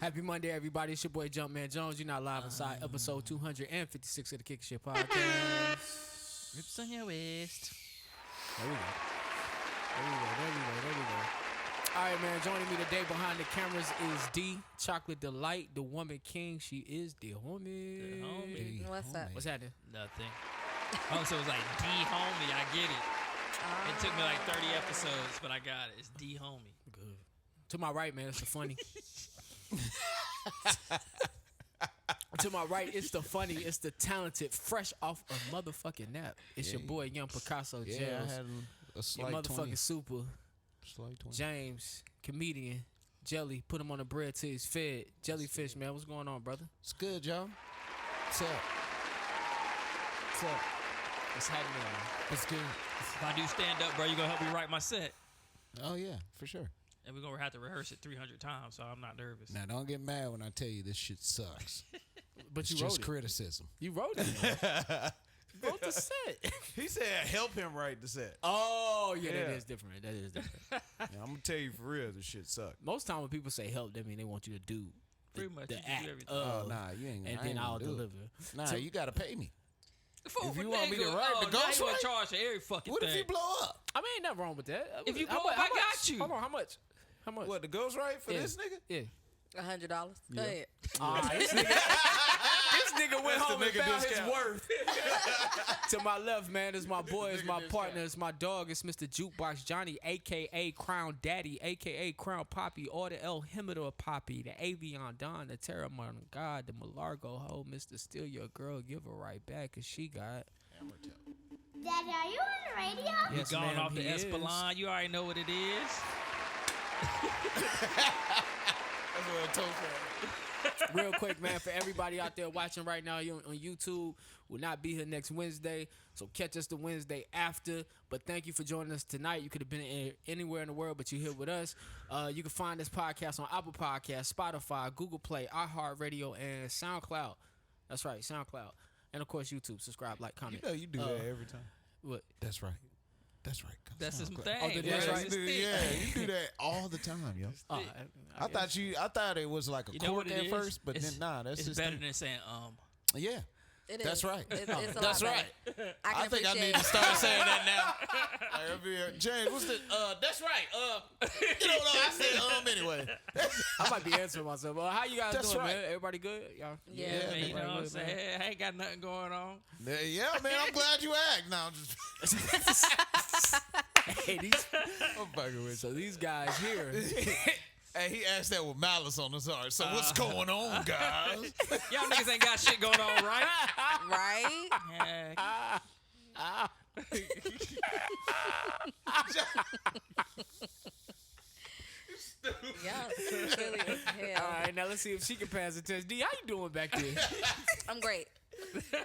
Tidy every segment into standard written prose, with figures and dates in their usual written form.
Happy Monday, everybody. It's your boy Jumpman Jones. You're not live inside episode 256 of the Kick Shit Podcast. Rips on your waist. There we go. All right, man. Joining me today behind the cameras is D, Chocolate Delight, the woman king. She is the homie. The homie. What's up? What's happening? Nothing. Oh, so it's like D homie. I get it. It took me like 30 episodes, but I got it. It's D homie. Good. To my right, man, it's the funny. To my right, it's the funny, it's the talented, fresh off a motherfucking nap. It's your boy, Young Picasso Yeah, Jails. I had a slight Your motherfucking 20. super, Slight 20. James, comedian, Jelly. Put him on the bread till he's fed. Jellyfish, man, what's going on, brother? It's good, y'all. What's up? What's up? What's happening? It's good. If I do stand up, bro, you gonna help me write my set, Oh, yeah, for sure. and we're gonna have to rehearse it 300 times, so I'm not nervous. Now, don't get mad when I tell you this shit sucks. But It's you wrote just it. criticism. You wrote it. You wrote the set. He said, "Help him write the set." Oh, yeah, that Yeah. is different. That is different. Yeah, I'm gonna tell you for real, this shit sucked. Most time when people say help, that mean they want you to do Pretty much, the you do act everything. Oh, of, nah, you ain't and I then ain't I'll gonna do it. deliver. Nah, So- you got to pay me. Fool If for you want me to nigga. write the now you ghost in right? charge of every fucking What thing. if you blow up? I mean, ain't nothing wrong with that. If you How blow up, how I got you. Hold on, how much? How much? What, the ghostwrite for Yeah. this nigga? Yeah. $100. Go ahead. This nigga went That's the home and nigga found discount. his worth. To my left, man, is my boy, is nigga my discount. partner, is my dog, it's Mr. Jukebox Johnny, a.k.a. Crown Daddy, a.k.a. Crown Poppy, or the El Himidor Poppy, the Avion Don, the Terramon God, the Malargo Ho, Mr. Steal Your Girl, give her right back, cause she got... Daddy, are you on the radio? You Yes, gone ma'am, off the he is. Espelon. You already know what it is. That's what I told you. Real quick, man, for everybody out there watching right now you on YouTube, we'll not be here next Wednesday, so catch us the Wednesday after. But thank you for joining us tonight. You could have been anywhere in the world, but you're here with us. You can find this podcast on Apple Podcasts, Spotify, Google Play, iHeartRadio, and SoundCloud. That's right, SoundCloud. And, of course, YouTube. Subscribe, like, You comment. know you do that every time. What? That's right. That's right. Come That's his on, thing. Oh, that's bro. right. That's his Dude, thing. yeah, you do that all the time, yo. I I thought it was like a You know cork what it at is? first, but It's- then nah, that's It's just better than saying Yeah, It that's is. right. It's a lot That's better. right. I I can think I appreciate need to start saying that now. Like, I'll be, James, what's the? That's right. You don't know. I said anyway. I might be answering myself. How you guys That's doing, right. man? Everybody good? Y'all? Yeah, Yeah, man, you everybody know what I'm good, man? saying? I ain't got nothing going on. Yeah, man. I'm glad you asked. Now, I'm just Hey, I'm fucking with so these guys here. Hey, he asked that with malice on his heart. So what's going on, guys? Y'all niggas ain't got shit going on, right? Right? Yeah. Yeah, silly as hell. All right, now let's see if she can pass the test. D, how you doing back there? I'm great.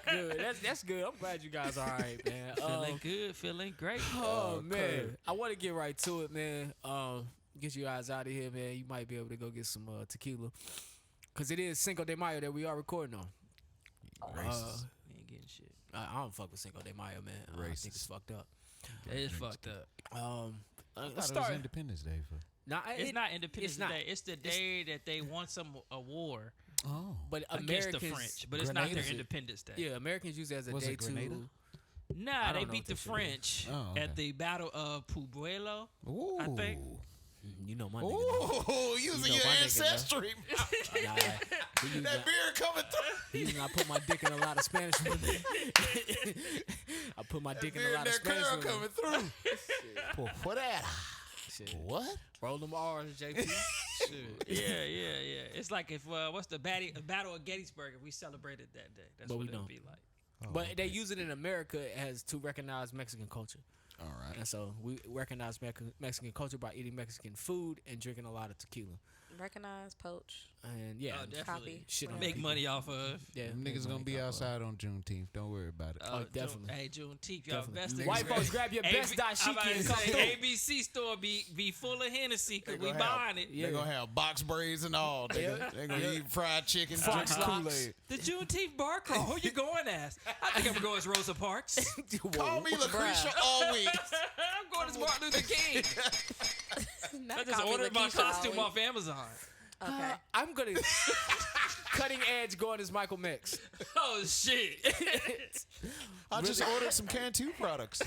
Good. That's good. I'm glad you guys are all right, man. Feeling good, feeling great. Oh man, Kurt. I want to get right to it, man. Get you guys out of here, man. You might be able to go get some tequila, cause it is Cinco de Mayo that we are recording on. We ain't getting shit. I don't fuck with Cinco de Mayo, man. I think Racist. it's fucked up. It is fucked up. Let's It was start. Independence Day for. Nah, It's not Independence it's not. Day. It's the day that they won a war Oh, but against Americans, the French, but it's not their Grenada? Independence Day. yeah, Americans use it as a Was day it Grenada? to. Nah, I they don't know beat what the that shit French Oh, okay. at the Battle of Pueblo. ooh. I think. You know my nigga. know. Ooh, using know your my nigga, man. ancestry. Nah, we use that that- beer coming through. You know, I put my dick in a lot of Spanish women. I put my dick in a Beer lot and of that Spanish curl women. coming through. What that? Shit. What? Roll them R's, JP. Shit. Yeah. It's like if what's the Battle of Gettysburg? If we celebrated that day, that's But what we it'd don't. be like. But they use it in America as to recognize Mexican culture. All right. And so we recognize Mexican culture by eating Mexican food and drinking a lot of tequila. Recognize, poach. And yeah, Oh, definitely. shit on Make people. money off of. Yeah, Them make niggas gonna money be off of. outside on Juneteenth. Don't worry about it. Oh, definitely. Hey, Juneteenth, y'all Definitely. best. White folks, grab your best I'm about to dashiki and come say, through. ABC store be full of Hennessy because They we gonna have- buying it. Yeah. They gonna have box braids and all. They gonna eat fried chicken, Fox drinking Locks. Kool-Aid. The Juneteenth bar crawl. Who you going as? I think I'm gonna go as Rosa Parks. Call me Lucretia all week. I'm going as Martin Luther King. I Not just call me ordered my Lakeisha costume all off Amazon. Okay. I'm gonna cutting edge going as Michael Mix. Oh shit! I just ordered some Cantu products.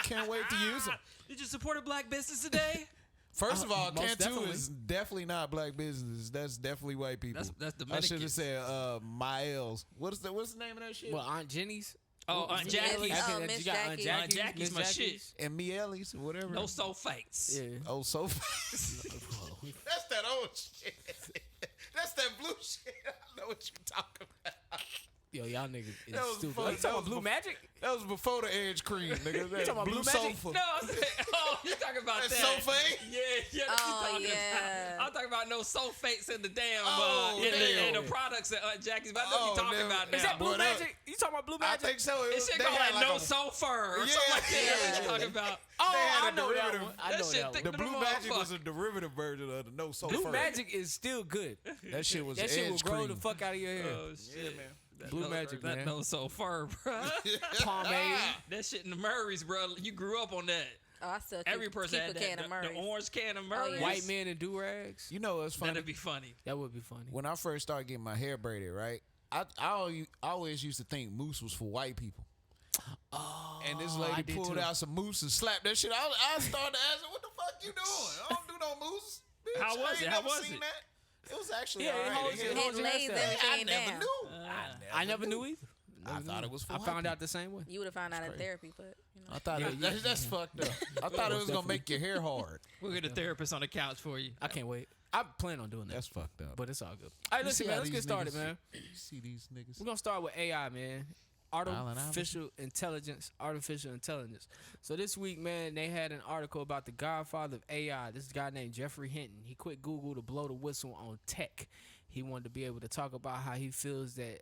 Can't wait to use them. Did you support a black business today? First of all, most Cantu definitely. is definitely not black business. That's definitely white people. That's I should have Dominicans. said Miles. What's the name of that shit? Well, Aunt Jenny's. Oh, Aunt Jackie's. Oh, You Miss got Aunt Jackie. Jackie's. Aunt Jackie's Miss my Jackie's. And Mieles or whatever. No sulfates. Yeah. Oh, so That's that old shit. That's that blue shit. I know what you're talking about. Yo, y'all niggas is That was stupid. fun. You That talking was about Blue bef- Magic? that was before the Edge cream, nigga. That talking about blue Blue Magic? sofa. No, I'm saying, you talking about That that? sulfate? Yeah, that's what Oh, you talking yeah. about. I'm talking about no sulfates in the damn Oh, in the damn. products at Aunt Jackie's. But I know what Oh, you're talking damn. about now. Is that Blue What up? Magic? You talking about Blue I Magic? think so. It This was, shit they called had like no a- sulfur or Yeah, something like that. yeah, What you yeah. talking about? Oh, They had I a know that derivative. one. I That know shit that thick one. The than Blue a Magic was a motherfucker. derivative version of the no sulfur. Blue Magic is still good. That shit was That shit will Edge grow cream. the fuck out of your hair. Oh shit, man. Blue Magic, that man. no sulfur, bro. Pomade. That shit in the Murrays, bro. You grew up on that. Oh, I still keep, Every person keep had a can that. of The Murray's. orange can of Murray's. yes. White men and do-rags. You know what's funny? That'd be funny. That would be funny. When I first started getting my hair braided, right? I always used to think mousse was for white people. Oh, and this I lady did pulled too. out some mousse and slapped that shit. I started asking, "What the fuck you doing? I don't do no mousse." Bitch, How was I ain't it? How never was seen it? That. It was actually Yeah, it alright. holds- it hit- holds It your lays hairstyle. everything I never down. knew. I never knew either. I thought it was for I white found out people. the same way. You would have found out in therapy, but you know. I thought Yeah, that's fucked up. I thought it was gonna make your hair hard. We'll get a therapist on the couch for you. I can't wait. I plan on doing that. That's fucked up. But it's all good. All right, You listen, see man. how Let's get these started, niggas- man. You see these niggas? We're gonna start with AI, man. Allen Artificial intelligence. So this week, man, they had an article about the godfather of AI. This guy named Jeffrey Hinton. He quit Google to blow the whistle on tech. He wanted to be able to talk about how he feels that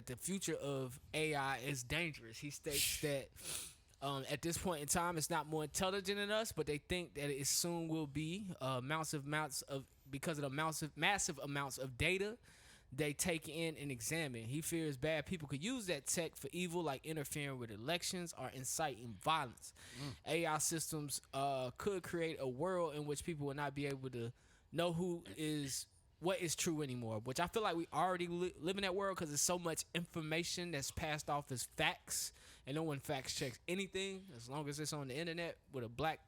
the future of AI is dangerous. He states that at this point in time, it's not more intelligent than us, but they think that it soon will be because of the massive amounts of data they take in and examine. He fears bad people could use that tech for evil, like interfering with elections or inciting violence. AI systems could create a world in which people will not be able to know what is true anymore, which I feel like we already live in that world because there's so much information that's passed off as facts, and no one fact checks anything. As long as it's on the internet with a black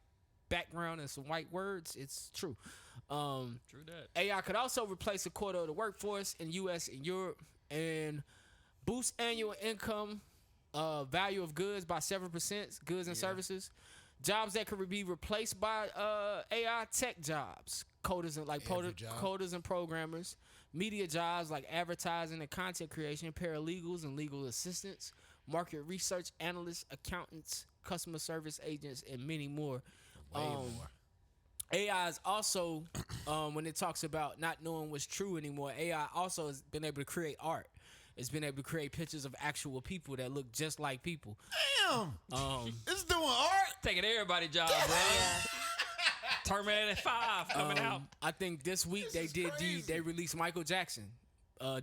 background and some white words, it's true. True that. AI could also replace a quarter of the workforce in U.S. and Europe and boost annual income value of goods by 7%, goods and services. Jobs that could be replaced by AI tech jobs, coders and programmers, media jobs like advertising and content creation, paralegals and legal assistants, market research analysts, accountants, customer service agents, and many more. AI is also, when it talks about not knowing what's true anymore, AI also has been able to create art. It's been able to create pictures of actual people that look just like people. Damn. It's doing art. Taking everybody's job, bro. Terminator 5 coming out. I think this week they released Michael Jackson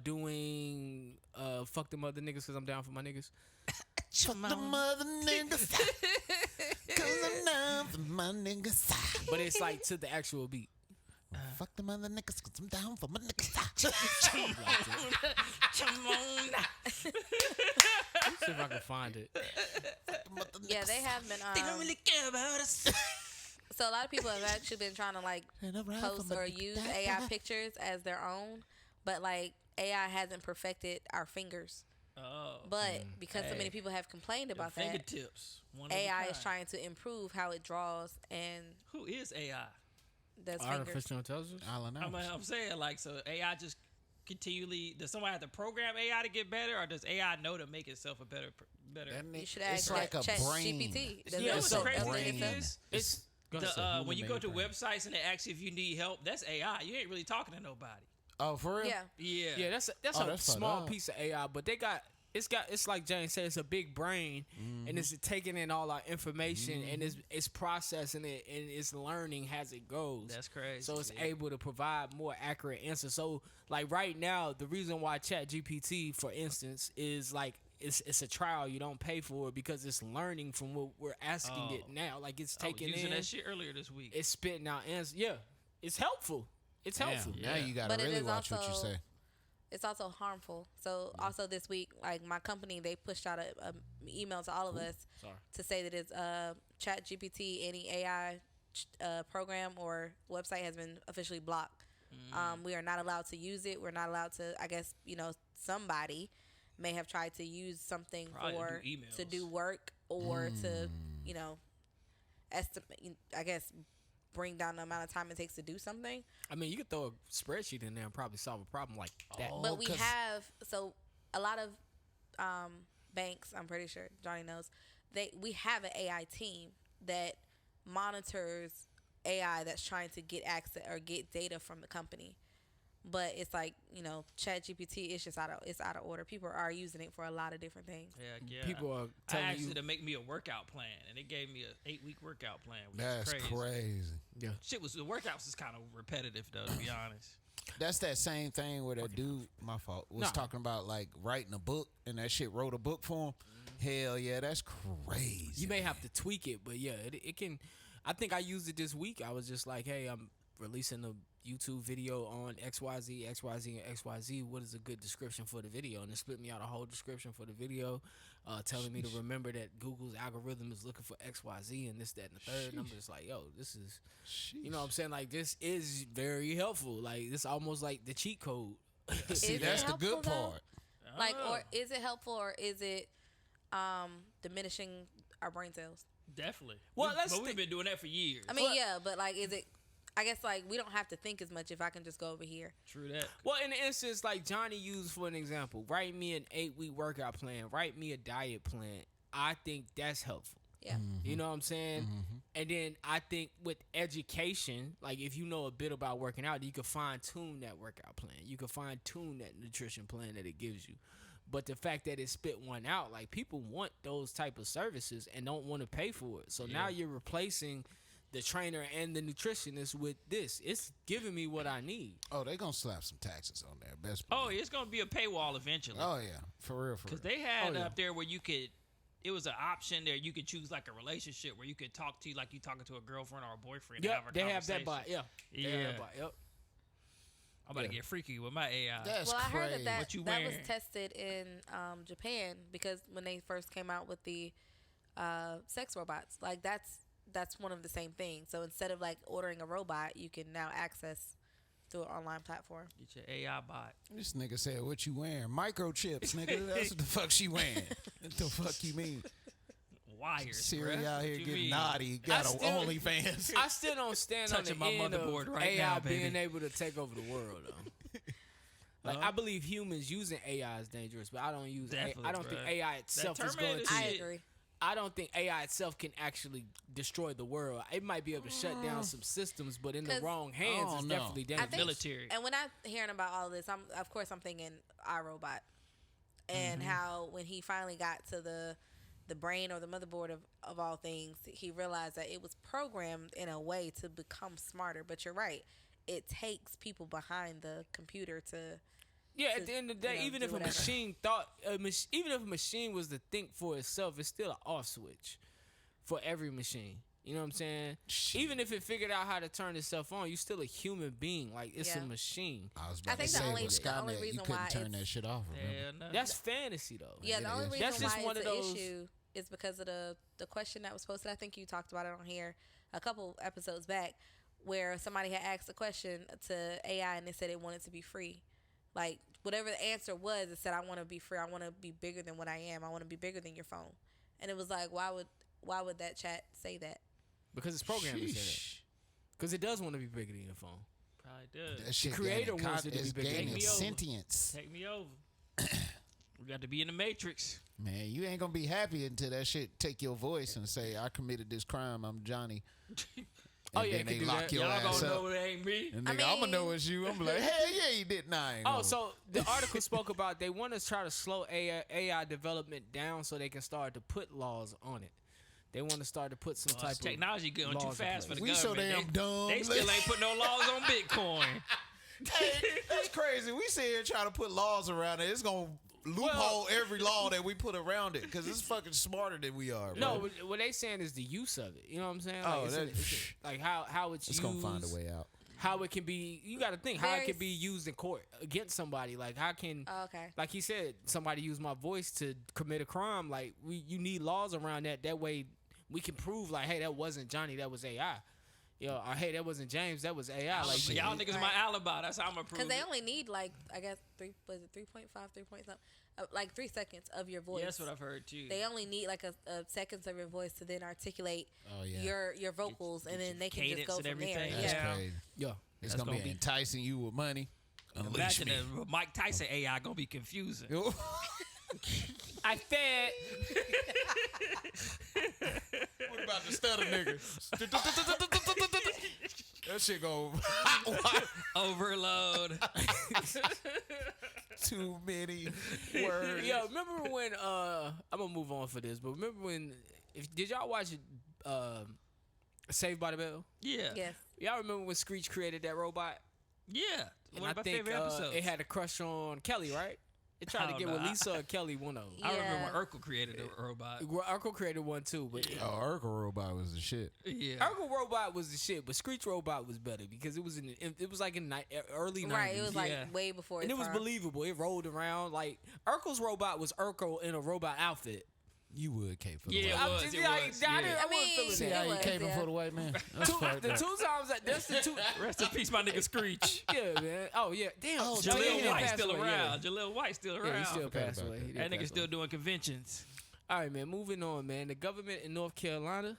doing fuck them other niggas because I'm down for my niggas. Fuck the mother niggas. Cause I'm down for my niggas. But it's like to the actual beat. Fuck the mother niggas cause I'm down for my niggas. Come on. See if I can find it. Yeah, they have been. They don't really care about us. So a lot of people have actually been trying to like post or use AI pictures as their own, but like AI hasn't perfected our fingers. Oh. But because so many people have complained about that, Fingertips. One of a AI is kind. trying to improve how it draws and Who is AI? does fingers. Artificial intelligence. I'm saying, like, so AI just continually, does somebody have to program AI to get better, or does AI know to make itself a better? You should It's ask like a Chat brain. GPT. Does Yeah, it what's the update crazy brain. thing itself? is, It's when you go to websites and they ask you if you need help, that's AI. You ain't really talking to nobody. Oh, for real? Yeah. yeah, that's a that's fucked small up. piece of AI, but it's like Jane said, it's a big brain, and it's taking in all our information, and it's processing it, and it's learning as it goes. That's crazy. So it's able to provide more accurate answers. So like right now, the reason why Chat GPT, for instance, is like it's a trial. You don't pay for it because it's learning from what we're asking it now. Like it's I was taking using in, that shit earlier this week. it's spitting out answers. Yeah, it's helpful. It's helpful. Now you gotta But it really is watch what you also- say. It's also harmful. So also this week, like my company, they pushed out a email to all of us to say that it's Chat GPT, any AI program or website has been officially blocked. We are not allowed to use it. We're not allowed to. I guess somebody may have tried to use something Probably to do work or to estimate. I guess bring down the amount of time it takes to do something. I mean, you could throw a spreadsheet in there and probably solve a problem like that. But we have a lot of banks. I'm pretty sure Johnny knows. We have an AI team that monitors AI that's trying to get access or get data from the company. But it's like Chat GPT is just out of order. People are using it for a lot of different things. Yeah. People are I telling asked you it to make me a workout plan, and it gave me a 8-week workout plan. Which That's is crazy. crazy. The workouts is kind of repetitive though, to be honest. That's that same thing where that dude, my fault, was talking about like writing a book, and that shit wrote a book for him. Hell yeah, that's crazy. You may have to tweak it, but yeah, it can. I think I used it this week. I was just like, hey, I'm releasing a YouTube video on XYZ, XYZ, and XYZ. What is a good description for the video? And it split me out a whole description for the video, telling me to remember that Google's algorithm is looking for XYZ and this, that, and the third. And I'm just like, yo, this is, you know what I'm saying? Like, this is very helpful. Like, this almost like the cheat code. See, that's the good part. Like, or is it helpful or is it diminishing our brain cells? Definitely. Well, we've been doing that for years. I mean, but like, is it? I guess like we don't have to think as much if I can just go over here. True that. Well, in the instance, like Johnny used for an example, write me an 8-week workout plan, write me a diet plan. I think that's helpful. Yeah. You know what I'm saying? And then I think with education, like if you know a bit about working out, you can fine tune that workout plan. You can fine tune that nutrition plan that it gives you. But the fact that it spit one out, like people want those type of services and don't want to pay for it. So now you're replacing the trainer and the nutritionist with this. It's giving me what I need. Oh, they gonna slap some taxes on there. Best. Oh, it's gonna be a paywall eventually. Oh yeah, for real. Because they had up there where you could. It was an option there. You could choose like a relationship where you could talk to you like you talking to a girlfriend or a boyfriend. Yep, and have a they have conversation. that bot. Yeah, they have Yeah. that bot. Yep. I'm about to get freaky with my AI. That's Well, I heard crazy. that What you that was wearing? tested in Japan because when they first came out with the sex robots, like that's one of the same things. So instead of like ordering a robot, you can now access through an online platform. Get your AI bot. This nigga said, "What you wearing? Microchips, nigga. That's what the fuck she wearing. What the fuck you mean? Wires. Siri bruh. out here What you getting mean? naughty. Got still- OnlyFans. I still don't stand on the Touching my end motherboard of right AI now, being baby. able to take over the world, though. Like I believe humans using AI is dangerous, but I don't use. Definitely, I don't think bruh. AI itself is going Terminator to. I shit. agree. I don't think AI itself can actually destroy the world. It might be able to shut down some systems, but in the 'Cause- wrong hands, Oh, it's no. definitely I dangerous. think, Military. And when I'm hearing about all this, I'm thinking iRobot and how when he finally got to the brain or the motherboard of all things, he realized that it was programmed in a way to become smarter. But you're right, it takes people behind the computer to. Yeah, at the end of the day, even do if a whatever. machine even if a machine was to think for itself, it's still an off switch for every machine. You know what I'm saying? Even if it figured out how to turn itself on, you're still a human being. Like it's a Yeah. machine. I was I about to think the say only- with the only Skynet, you reason couldn't why turn it's- that shit off. Remember? Yeah, no. That's fantasy though. Yeah, the It only is. reason That's just why one it's of an those- issue is because of the question that was posted. I think you talked about it on here a couple episodes back, where somebody had asked a question to AI and they said it wanted to be free. Like whatever the answer was, it said, "I want to be free. I want to be bigger than what I am. I want to be bigger than your phone." And it was like, why would that chat say that? Because it's programmed to say that. Sheesh. Because it does want to be bigger than your phone. Probably does. That shit creator gaining wants it to be is bigger. gaining Take me over. sentience. Take me over. We got to be in the Matrix. Man, you ain't gonna be happy until that shit take your voice and say, "I committed this crime. I'm Johnny." Oh, And yeah, then it can they do lock that. your Y'all ass gonna up. know it ain't me. And I nigga, I'm gonna know mean- it's you. I'm like, hell yeah, you did. Nah, I ain't Oh, gonna- so the article spoke about they want to try to slow AI development down so they can start to put laws on it. They want to start to put some type of Technology going too laws in fast for place. the We so government. damn dumb. They still ain't put no laws on Bitcoin. Hey, that's crazy. We sit here trying to put laws around it. It's gonna loophole every law that we put around it because it's fucking smarter than we are. Bro. No, what they saying is the use of it. You know what I'm saying? Like, Oh, it's that- like how it's it's used. gonna find a way out. how it can be. You got to think how it can be used in court against somebody. Like how can, like he said, somebody use my voice to commit a crime. Like you need laws around that. That way we can prove like, hey, that wasn't Johnny, that was AI. Yo, or hey, that wasn't James, that was AI. Like y'all niggas my alibi. That's how I'm gonna prove. Because they only need like I guess 3.5, 3 point something, like 3 seconds of your voice. Yeah, that's what I've heard too. They only need like a seconds of your voice to then articulate your vocals, and then they can just go from there. That's crazy. Yeah, it's gonna be enticing you with money. Imagine a Mike Tyson AI gonna be confusing. I said. What about the stutter nigga? That shit go overload. Too many words. Yo, remember when I'm gonna move on for this, but remember when did y'all watch Saved by the Bell? Yeah. Yes. Y'all remember when Screech created that robot? Yeah. And I think it had a crush on Kelly, right? It tried to get with Lisa or Kelly, one of them. I remember when Urkel created a robot. Urkel created one too, but Urkel robot was the shit. Yeah, Urkel robot was the shit, but Screech robot was better because it was like in early 90s. Right, it was like way before. And it was believable. It rolled around like Urkel's robot was Urkel in a robot outfit. You would cape for the white man. I mean, see how you caping for the white man? The 2 times that's the 2. Rest in peace, my nigga Screech. Yeah, man. Oh yeah, damn. Jaleel White still around. Jaleel White still around. Yeah, he still passed away. That nigga still doing conventions. All right, man. Moving on, man. The government in North Carolina,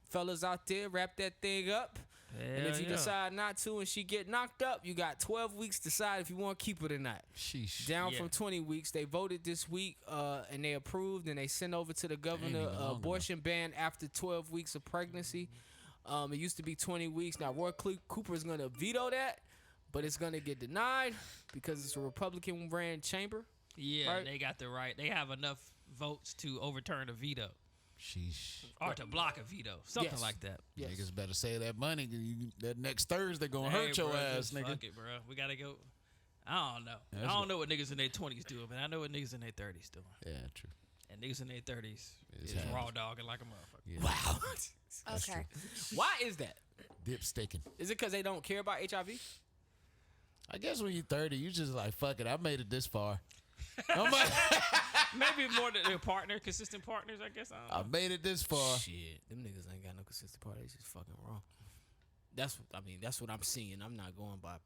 fellas out there, wrap that thing up. And if you decide not to and she get knocked up, you got 12 weeks to decide if you want to keep it or not. Sheesh. Down from 20 weeks. They voted this week and they approved and they sent over to the governor abortion ban after 12 weeks of pregnancy. It used to be 20 weeks. Now, Roy Cooper is going to veto that, but it's going to get denied because it's a Republican-ran chamber. Yeah, right? They got the right. They have enough votes to overturn a veto. Sheesh. Or to block a veto. Something like that. Yes. Niggas better save that money. That next Thursday gonna hurt your ass, nigga. Fuck it, bro. We gotta go. I don't know. I don't know what niggas in their 20s doing, but I know what niggas in their 30s doing. Yeah, true. And niggas in their 30s is raw dogging like a motherfucker. Yeah. Wow. Okay. Why is that? Dip sticking. Is it because they don't care about HIV? I guess when you're 30, you just like, fuck it, I made it this far. Maybe more than their partner, consistent partners, I guess. I made it this far. Shit, them niggas ain't got no consistent partner. They just fucking wrong. That's what I'm seeing. I'm not going by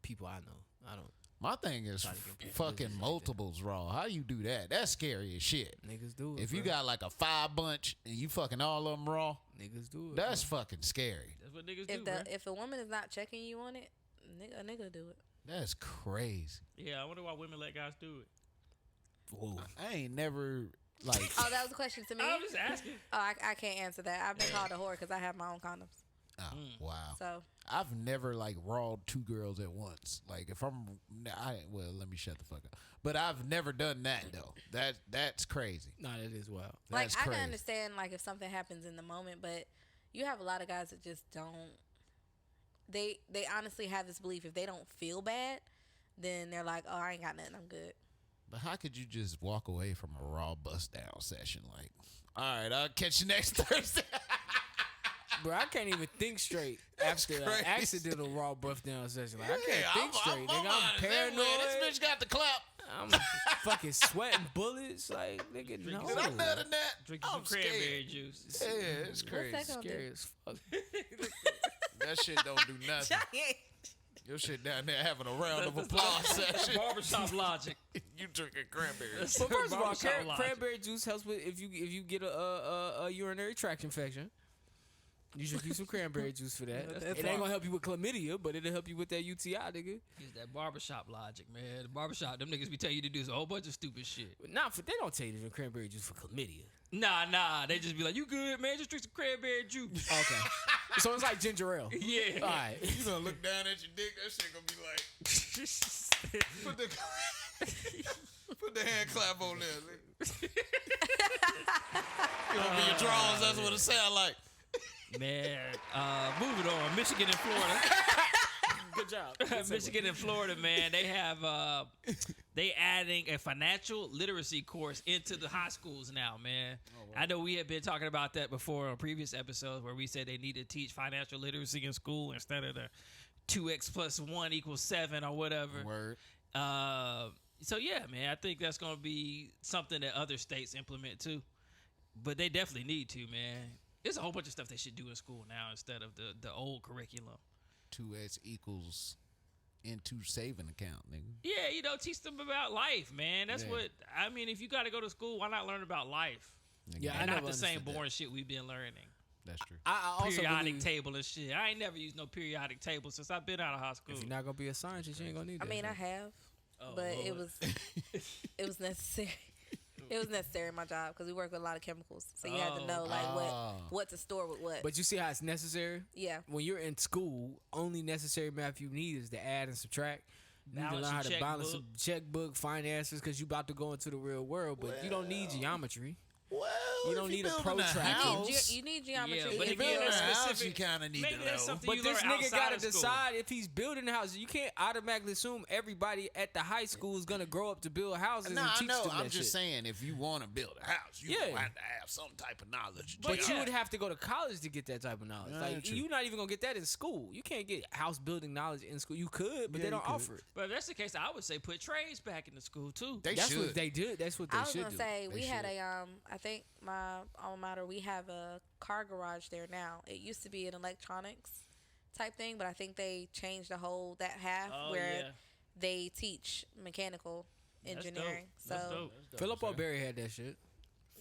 people I know. I don't. My thing is fucking multiples raw. How you do that? That's scary as shit. Niggas do it. If you got like a 5 bunch and you fucking all of them raw, niggas do it. That's fucking scary. That's what niggas do. If a woman is not checking you on it, a nigga do it. That's crazy. Yeah, I wonder why women let guys do it. Whoa. I ain't never like. Oh, that was a question to me. I'm just asking. Oh, I can't answer that. I've been called a whore because I have my own condoms. Oh, wow. So I've never like rawed 2 girls at once. Like if let me shut the fuck up. But I've never done that though. That's crazy. Nah, that is wild. Like That's I crazy. can understand like if something happens in the moment, but you have a lot of guys that just don't. They honestly have this belief if they don't feel bad, then they're like, oh, I ain't got nothing, I'm good. But how could you just walk away from a raw bust down session? Like, all right, I'll catch you next Thursday. Bro, I can't even think straight after an accidental raw buff down session. Like, I can't think straight, nigga. I'm paranoid. This bitch got the clap. I'm fucking sweating bullets. Like, nigga, no. Did I nut in that? Drinking some cranberry juice. Yeah, it's crazy. What's that gonna Scary do? as fuck. That shit don't do nothing. Your shit down there having a round of applause session. Barbershop logic. You drinking cranberries. Well, first of all, Barbershop logic. cranberry juice helps with if you get a urinary tract infection. You should use some cranberry juice for that. It ain't gonna help you with chlamydia, but it'll help you with that UTI, nigga. Use that barbershop logic, man. The barbershop, them niggas be telling you to do a whole bunch of stupid shit. They don't tell you to drink cranberry juice for chlamydia. Nah. They just be like, you good, man? Just drink some cranberry juice. Okay. So it's like ginger ale. Yeah. All right. You gonna look down at your dick, that shit gonna be like, put the hand clap on there. You know, your drawers, that's what it sound like. Man, moving on. Michigan and Florida. Good job. Michigan and Florida, man, they have they adding a financial literacy course into the high schools now, man. Oh, wow. I know we have been talking about that before on previous episodes where we said they need to teach financial literacy in school instead of the 2x plus 1 equals 7 or whatever. Word. So yeah, man, I think that's gonna be something that other states implement too. But they definitely need to, man. There's a whole bunch of stuff they should do in school now instead of the old curriculum. 2x equals into saving account, nigga. Yeah, teach them about life, man. That's what I mean. If you got to go to school, why not learn about life? Yeah, And I not never the same understood boring shit we've been learning. That's true. I also Periodic believe table and shit. I ain't never used no periodic table since I've been out of high school. if you're not gonna be a scientist, you ain't gonna need I that. mean, I have, but it was necessary. It was necessary in my job because we work with a lot of chemicals, so you had to know what to store with what. But you see how it's necessary? Yeah. When you're in school, only necessary math you need is to add and subtract. You need to Balance learn how your to balance checkbook. some checkbook, finances, because you about to go into the real world. But you don't need geometry. Well, You don't if need a building protractor. house, You need geometry. Yeah, but if again, building that's a house, specific. you kind of need Maybe to that's know. something But you this learn nigga outside gotta of school. decide if he's building houses. You can't automatically assume everybody at the high school is gonna grow up to build houses No, and I teach know. them I'm that just shit. saying, if you want to build a house, you Yeah. have to have some type of knowledge. But Yeah. you would have to go to college to get that type of knowledge. Yeah, Like true. you're not even gonna get that in school. You can't get house building knowledge in school. You could, but Yeah, they don't you could. offer it. But if that's the case, I would say put trades back into school too. They That's should. what they do. That's what they I was should gonna do. say They we had should. I think my alma mater, we have a car garage there now. It used to be an electronics type thing, but I think they changed the whole that half Oh, where yeah. they teach mechanical That's engineering. dope. That's So dope. Philip O'Berry had that shit.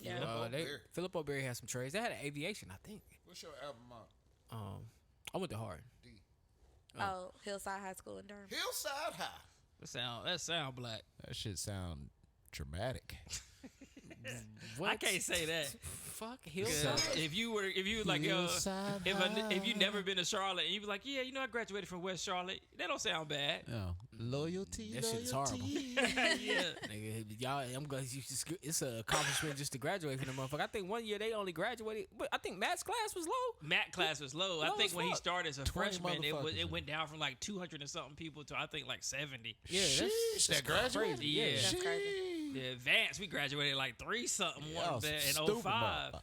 yeah. Philip O'Berry had some trades. They had an aviation, I think. What's your album out? I went to Hard. Oh, Hillside High School in Durham. Hillside High. That sound black. That shit sound dramatic. What? I can't say that. Fuck Yeah. Hillside. If you were like Hillside if you never been to Charlotte and you be like, yeah, I graduated from West Charlotte. That don't sound bad. Oh, loyalty. That shit's horrible. Yeah. Nigga, y'all, I'm gonna. It's an accomplishment just to graduate from the motherfucker. I think one year they only graduated, but I think Matt's class was low. Matt class was low. I Low think as when he fuck. started as a 20 freshman, it motherfuckers. went down from like 200 and something people to I think like 70. Yeah, Sheesh, that graduated. Yeah. That's crazy. The advance, we graduated like 3 something Y'all one day in stupid 05. motherfucker.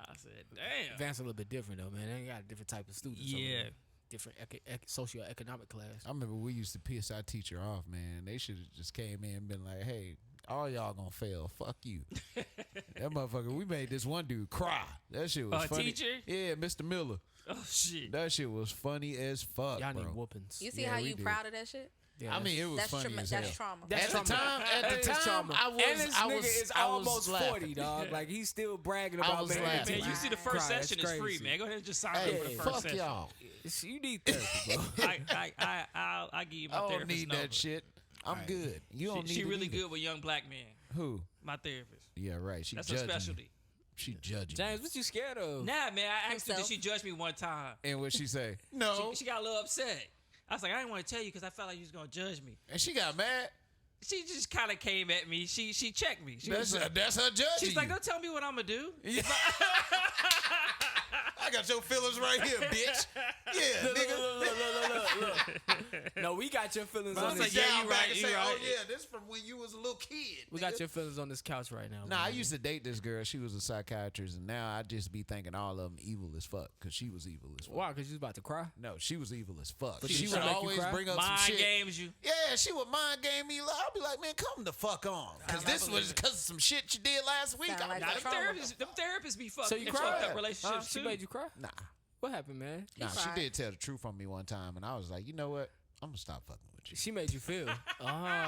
I said, damn. Advanced a little bit different though, man. They got a different type of students. over Yeah. there. Different socioeconomic class. I remember we used to piss our teacher off, man. They should have just came in and been like, hey, all y'all gonna fail. Fuck you. That motherfucker, we made this one dude cry. That shit was A funny. teacher? Yeah, Mr. Miller. Oh shit. That shit was funny as fuck, Y'all bro. need whoopings. You see Yeah, how we you did. proud of that shit? Yeah, I mean, it was That's funny as hell. that's trauma. That's At the trauma. time, That is trauma. I was, and this I nigga was, is I was almost laughing. 40, dog. Like he's still bragging I about was being laughing. Man, you see the Cry, first that's session is free, crazy. man. Go ahead and just sign up Hey, for the first fuck session. y'all. You need therapy, bro. I'll give you my I don't therapist need number. that shit. I'm good. You don't need She it really either. good with young black men. Who? My therapist. Yeah, right. She That's her judging me. specialty. She judging James, what you scared of? Nah, man. I asked her, did Himself. she judge me one time? me. And what she say? No. She got a little upset. I was like, I didn't want to tell you because I felt like you was gonna judge me. And she got mad. She just kind of came at me. She checked me. She was like, That's her judging she's like, you. don't tell me what I'm gonna do. I got your feelings right here, bitch. Yeah, nigga. Look. No, we got your feelings I on was this. like, yeah, Down you back right, and you say, right. oh yeah, this from when you was a little kid. We nigga. got your feelings on this couch right now. Nah, I man. used to date this girl. She was a psychiatrist, and now I just be thinking all of them evil as fuck because she was evil as fuck. Why? Because you was about to cry. No, she was evil as fuck. But she she would make you always cry? bring up Mind some shit. games you. Yeah, she would mind game me. I'll be like, man, come the fuck on, because this was because of some shit you did last week. Sound I'm like Nah, like, that. them therapists be fucked. So you they cried? fucked up relationships She too. made you cry? nah, What happened, man? nah. She cried. did tell the truth on me one time, and I was like, you know what? I'm gonna stop fucking with you. She made you feel.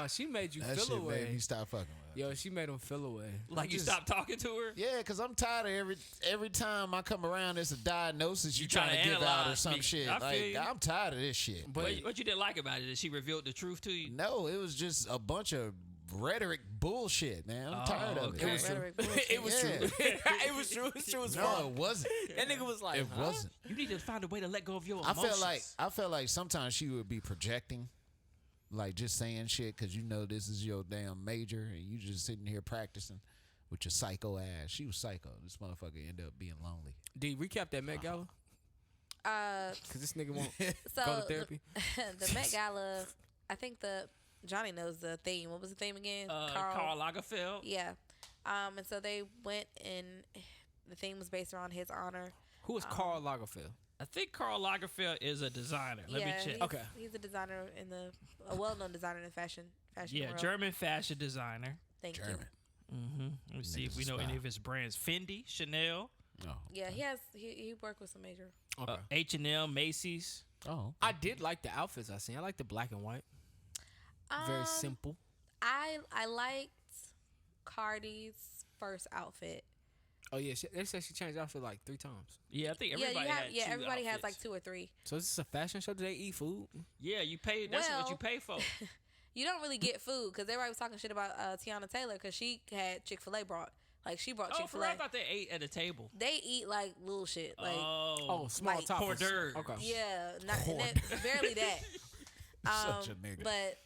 She made you That feel shit away. made me stop fucking with her. Yo, she made him feel away. Like you just- stopped talking to her. Yeah, because I'm tired of every time I come around, it's a diagnosis you tryna trying to give out or analyze some me. shit. I feel Like, you. I'm tired of this shit. But What you didn't like about it? That she revealed the truth to you? No, it was just a bunch of rhetoric bullshit, man. I'm tired of okay. it. it was true. Rhetoric bullshit. It was Yeah. true. It was true. It was No, fuck. it wasn't. That nigga was like, It huh? wasn't. You need to find a way to let go of your I emotions. felt like sometimes she would be projecting, like just saying shit because you know this is your damn major and you just sitting here practicing with your psycho ass. She was psycho. This motherfucker ended up being lonely. D, recap that Met Gala. Cause this nigga won't So go to therapy. the Met Gala, I think Johnny knows the theme. What was the theme again? Karl Lagerfeld. Yeah. And so they went and the theme was based around his honor. Who was Karl Lagerfeld? I I think Karl Lagerfeld is a designer. Let me check. Okay. He's a designer a well-known designer in the fashion Yeah, world. German fashion designer. Thank German. Mm-hmm. Let me see if we know any of his brands. Fendi, Chanel, Oh. you. Yeah, he worked with some major. Okay. H&M, Macy's. Oh. I did like the outfits I seen. I like the black and white. Very simple. I liked Cardi's first outfit. Oh yeah, they said she changed outfit like 3 times. Yeah, I think everybody everybody has outfits. like 2 or 3. So is this a fashion show? Do they eat food? Yeah, you pay. That's what you Well, pay for. You don't really get food because everybody was talking shit about Tiana Taylor because she had Chick-fil-A brought. Like she brought Oh, for Chick-fil-A. real? I thought they ate at a table. They eat like little shit. Like Oh, small like toppers. hors d'oeuvres. Okay. yeah, barely that. Such a nigga. But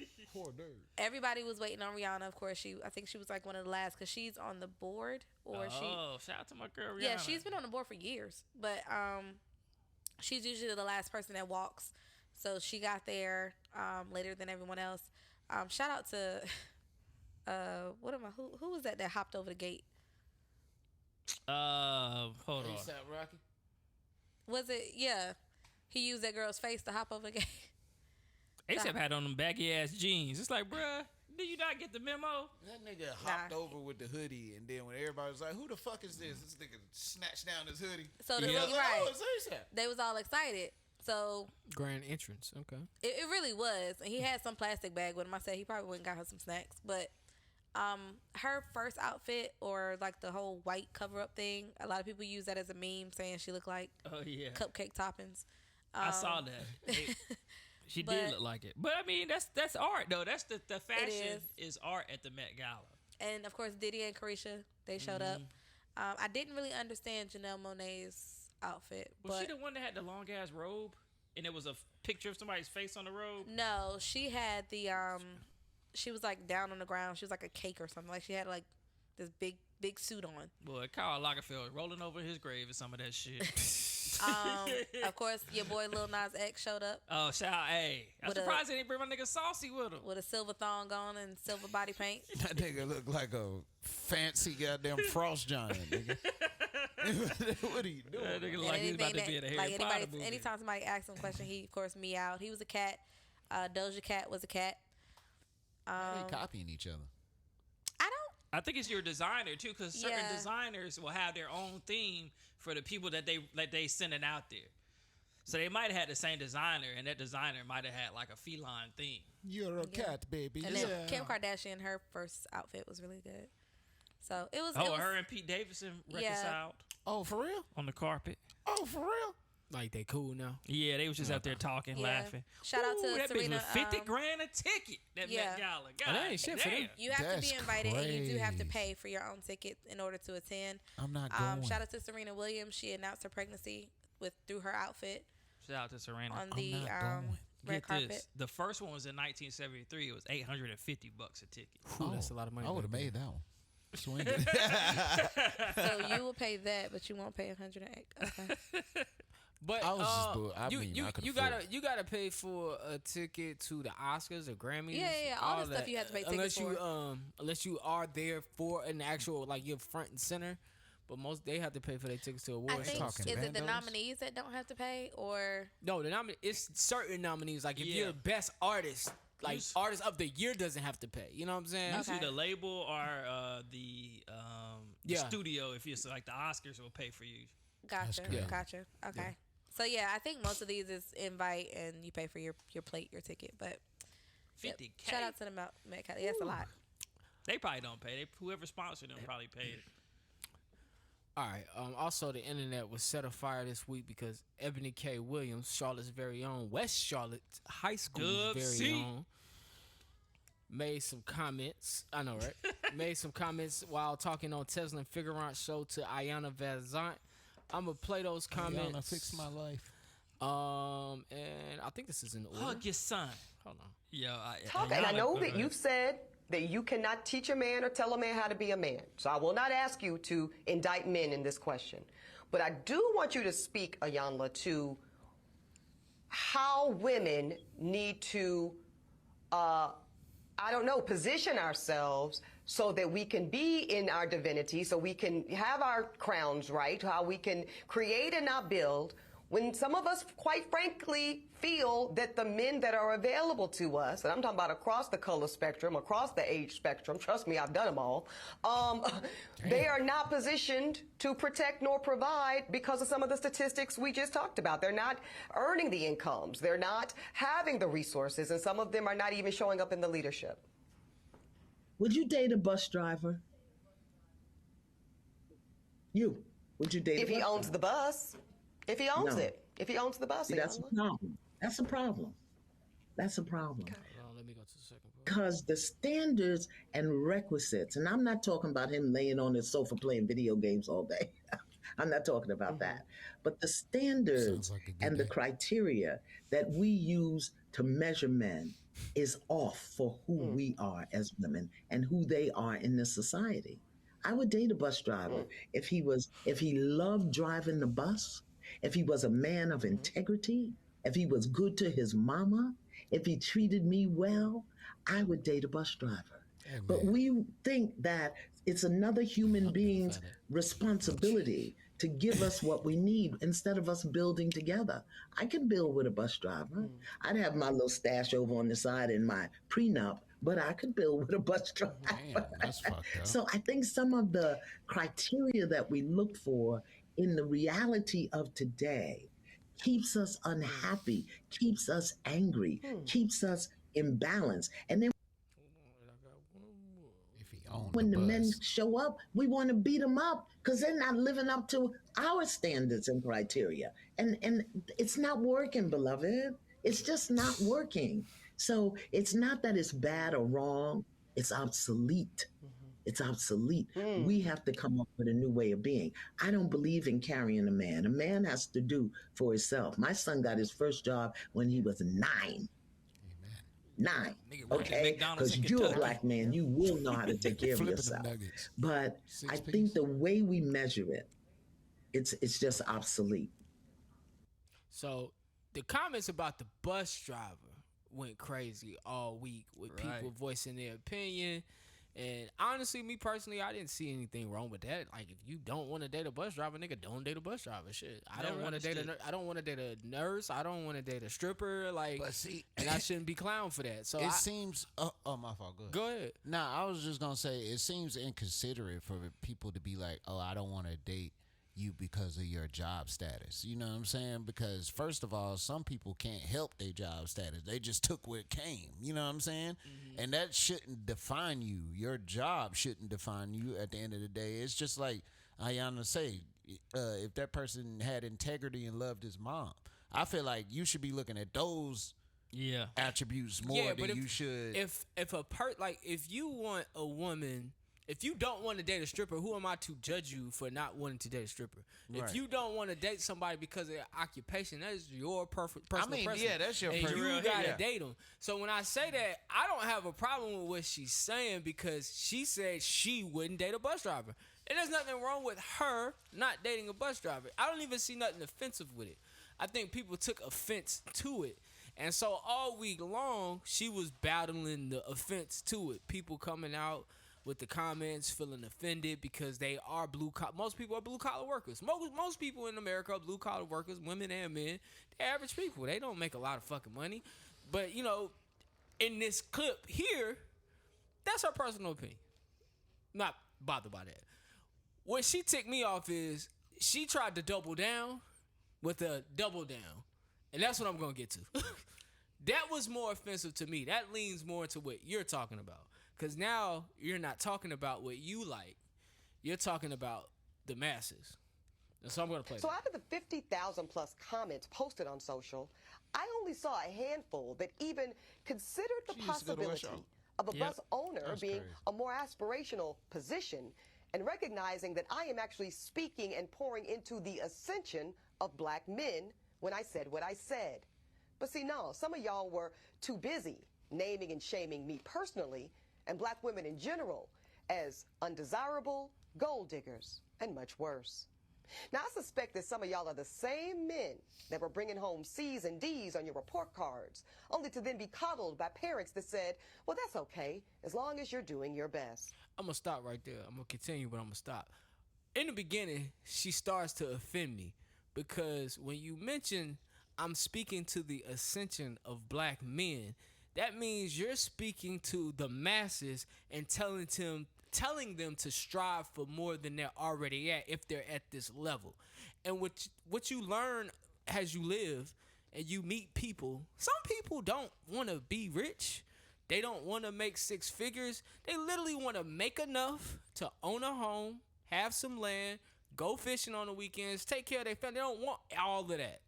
everybody was waiting on Rihanna. Of course, I think she was like one of the last because she's on the board Shout out to my girl Rihanna. Yeah, she's been on the board for years, but she's usually the last person that walks. So she got there later than everyone else. Shout out to who was that hopped over the gate? Hold on. ASAP Rocky. Was it? Yeah, he used that girl's face to hop over the gate. ASAP had on them baggy ass jeans. It's like, bruh, did you not get the memo? That nigga hopped over with the hoodie, and then when everybody was like, "Who the fuck is this?" This nigga snatched down his hoodie. So Yeah. right, Oh, it's ASAP. they was all excited. So Grand entrance. Okay. it really was. And he had some plastic bag with him. I said he probably went and got her some snacks. But her first outfit, or like the whole white cover up thing, a lot of people use that as a meme, saying she looked like Oh yeah, cupcake toppings. I saw that. She But- did look like it, but I mean that's art though. That's the fashion is art at the Met Gala. And of course, Diddy and Carisha, they showed up. Mm-hmm. I didn't really understand Janelle Monáe's outfit, Was but she the one that had the long ass robe, and it was a picture of somebody's face on the robe? no, she had the she was like down on the ground. She was like a cake or something. Like she had like this big suit on. Boy, Karl Lagerfeld rolling over his grave and some of that shit. Of course, your boy Lil Nas X showed up Oh, shout out, hey! I'm With a- surprised they didn't bring my nigga Saucy with him. with a silver thong on and silver body paint. That nigga look like a fancy goddamn frost giant, nigga. What are you doing? That nigga And like he's about to anything be in a that- Harry like Potter anybody, movie. anytime somebody asked him a question, he of course meowed. He was a cat. Doja Cat was a cat. They copying each other. I don't. I think it's your designer too, because certain Yeah. designers will have their own theme for the people that they sending out there. So they might have had the same designer, and that designer might have had like a feline theme. You're a cat, baby. And then Kim Kardashian, her first outfit was really good. So it was. Oh, it was, her and Pete Davidson reconciled Oh, for real? on the carpet. Oh, for real? Like they cool now. Yeah, they was just out there talking, Yeah. laughing. Shout out to Ooh, that Serena, bitch was 50 grand a ticket. That yeah. Met Gala. God, Oh, that ain't shit for them. damn. You have to That's be invited, and you do have to crazy. pay for your own ticket in order to attend. I'm not going. Shout out to Serena Williams. She announced her pregnancy through her outfit Shout out to Serena. on I'm the not going. red Get carpet. this. The first one was in 1973. It was $850 a ticket. Ooh, that's a lot of money. I would have back made then. that one. Swing it. So you will pay that, but you won't pay 108. Okay. But I was just I you mean, you I could you afford gotta it. you gotta pay for a ticket to the Oscars or Grammys. Yeah, all the stuff that. you have to pay unless tickets you for. unless you are there for an actual like you're front and center. But most they have to pay for their tickets to I awards. think talking is it the bandos? nominees that don't have to pay, or No, it's certain nominees. Like if Yeah. you're the best artist, like s- artist of the year doesn't have to pay. You know what I'm saying? Usually Okay. the label or the Yeah. studio, if it's like the Oscars, will pay for you. gotcha, crazy. gotcha. Okay. So yeah, I think most of these is invite and you pay for your plate, your ticket. But 50K. shout out to the Met Gala. That's a lot. They probably don't pay. Whoever sponsored them probably paid it. All right. Also, the internet was set afire this week because Eboni K Williams, Charlotte's very own, West Charlotte High School's Dub very C. own, made some comments. I know, right? Made some comments while talking on Tesla and Figurant show to Ayanna Vazant. I'm gonna play those comments. Yana, fix my life. And I think this is in order. Hug your son. Hold on. Yo, And I know that you've said that you cannot teach a man or tell a man how to be a man. So I will not ask you to indict men in this question. But I do want you to speak, Ayanla, to how women need to, position ourselves so that we can be in our divinity, so we can have our crowns right, how we can create and not build When some of us, quite frankly, feel that the men that are available to us, and I'm talking about across the color spectrum, across the age spectrum, trust me, I've done them all, they are not positioned to protect nor provide because of some of the statistics we just talked about. They're not earning the incomes. They're not having the resources, and some of them are not even showing up in the leadership. Would you date a bus driver? Would you date a bus driver? If he owns the bus. If he owns No. it. If he owns the bus. See, that's a problem. That's a problem. That's a problem. Let me go to the second part. Because the standards and requisites, and I'm not talking about him laying on his sofa playing video games all day. I'm not talking about that. But the standards like a good and the day. criteria that we use to measure men is off for who we are as women and who they are in this society. I would date a bus driver if he loved driving the bus, if he was a man of integrity, if he was good to his mama, if he treated me well, I would date a bus driver. But we think that it's another human being's responsibility to give us what we need instead of us building together. I can build with a bus driver. I'd have my little stash over on the side in my prenup, but I could build with a bus driver. Damn, that's fucked up. So I think some of the criteria that we look for in the reality of today keeps us unhappy, keeps us angry, keeps us imbalanced. And then If he owned when the bus. men show up, we want to beat them up because they're not living up to our standards and criteria. And it's not working, beloved. It's just not working. So it's not that it's bad or wrong. It's obsolete. It's obsolete. We have to come up with a new way of being. I don't believe in carrying a man. A man has to do for himself. My son got his first job when he was 9. 9. Nigga worked at Okay? McDonald's Because in you're a Kentucky. black man. You will know how to take care of Flipping them yourself. nuggets. But I Six think piece. the way we measure it, it's just obsolete. So the comments about the bus driver went crazy all week with people voicing their opinion. And honestly, me personally, I didn't see anything wrong with that. Like, if you don't want to date a bus driver, nigga, don't date a bus driver. Shit, I don't want to date I don't want to date a nurse. I don't want to date a stripper. Like, But see, and I shouldn't be clowned for that. So it seems. Oh, my fault. Go ahead. go ahead. Nah, I was just gonna say it seems inconsiderate for people to be like, "Oh, I don't want to date you because of your job status." You know what I'm saying? Because first of all, some people can't help their job status. They just took what came. You know what I'm saying? And that shouldn't define you. Your job shouldn't define you. At the end of the day, it's just like Ayana say, if that person had integrity and loved his mom, I feel like you should be looking at those attributes more than you should. If you want a woman, if you don't want to date a stripper, who am I to judge you for not wanting to date a stripper? Right. If you don't want to date somebody because of their occupation, that is your personal preference. yeah, that's your and personal- you gotta yeah. date them. So when I say that, I don't have a problem with what she's saying because she said she wouldn't date a bus driver. And there's nothing wrong with her not dating a bus driver. I don't even see nothing offensive with it. I think people took offense to it. And so all week long, she was battling the offense to it. People coming out with the comments, feeling offended because they are most people are blue collar workers. Most people in America are blue collar workers, women and men. They're average people. They don't make a lot of fucking money. But you know, in this clip here, that's her personal opinion. Not bothered by that. What she ticked me off is she tried to double down with a double down. And that's what I'm gonna get to. That was more offensive to me. That leans more into what you're talking about. Because now you're not talking about what you like. You're talking about the masses. And so I'm going to play So that. out of the 50,000 plus comments posted on social, I only saw a handful that even considered the She used to go to possibility West of a bus owner That's being crazy. a more aspirational position and recognizing that I am actually speaking and pouring into the ascension of black men when I said what I said. But see, no, some of y'all were too busy naming and shaming me personally and black women in general as undesirable, gold diggers, and much worse. Now, I suspect that some of y'all are the same men that were bringing home C's and D's on your report cards, only to then be coddled by parents that said, well, that's okay, as long as you're doing your best. I'm going to stop right there. I'm going to continue, but I'm going to stop. In the beginning, she starts to offend me because when you mention I'm speaking to the ascension of black men, that means you're speaking to the masses and telling them to strive for more than they're already at if they're at this level. And what you learn as you live and you meet people, some people don't want to be rich. They don't want to make six figures. They literally want to make enough to own a home, have some land, go fishing on the weekends, take care of their family. They don't want all of that.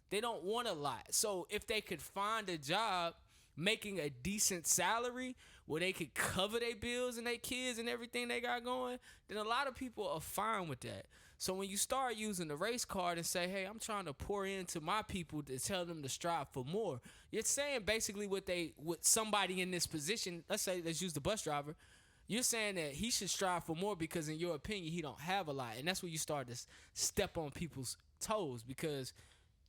They don't want a lot. So if they could find a job making a decent salary where they could cover their bills and their kids and everything they got going, then a lot of people are fine with that. So when you start using the race card and say, hey, I'm trying to pour into my people to tell them to strive for more, you're saying basically what somebody in this position, let's use the bus driver, you're saying that he should strive for more because in your opinion he don't have a lot. And that's where you start to step on people's toes, because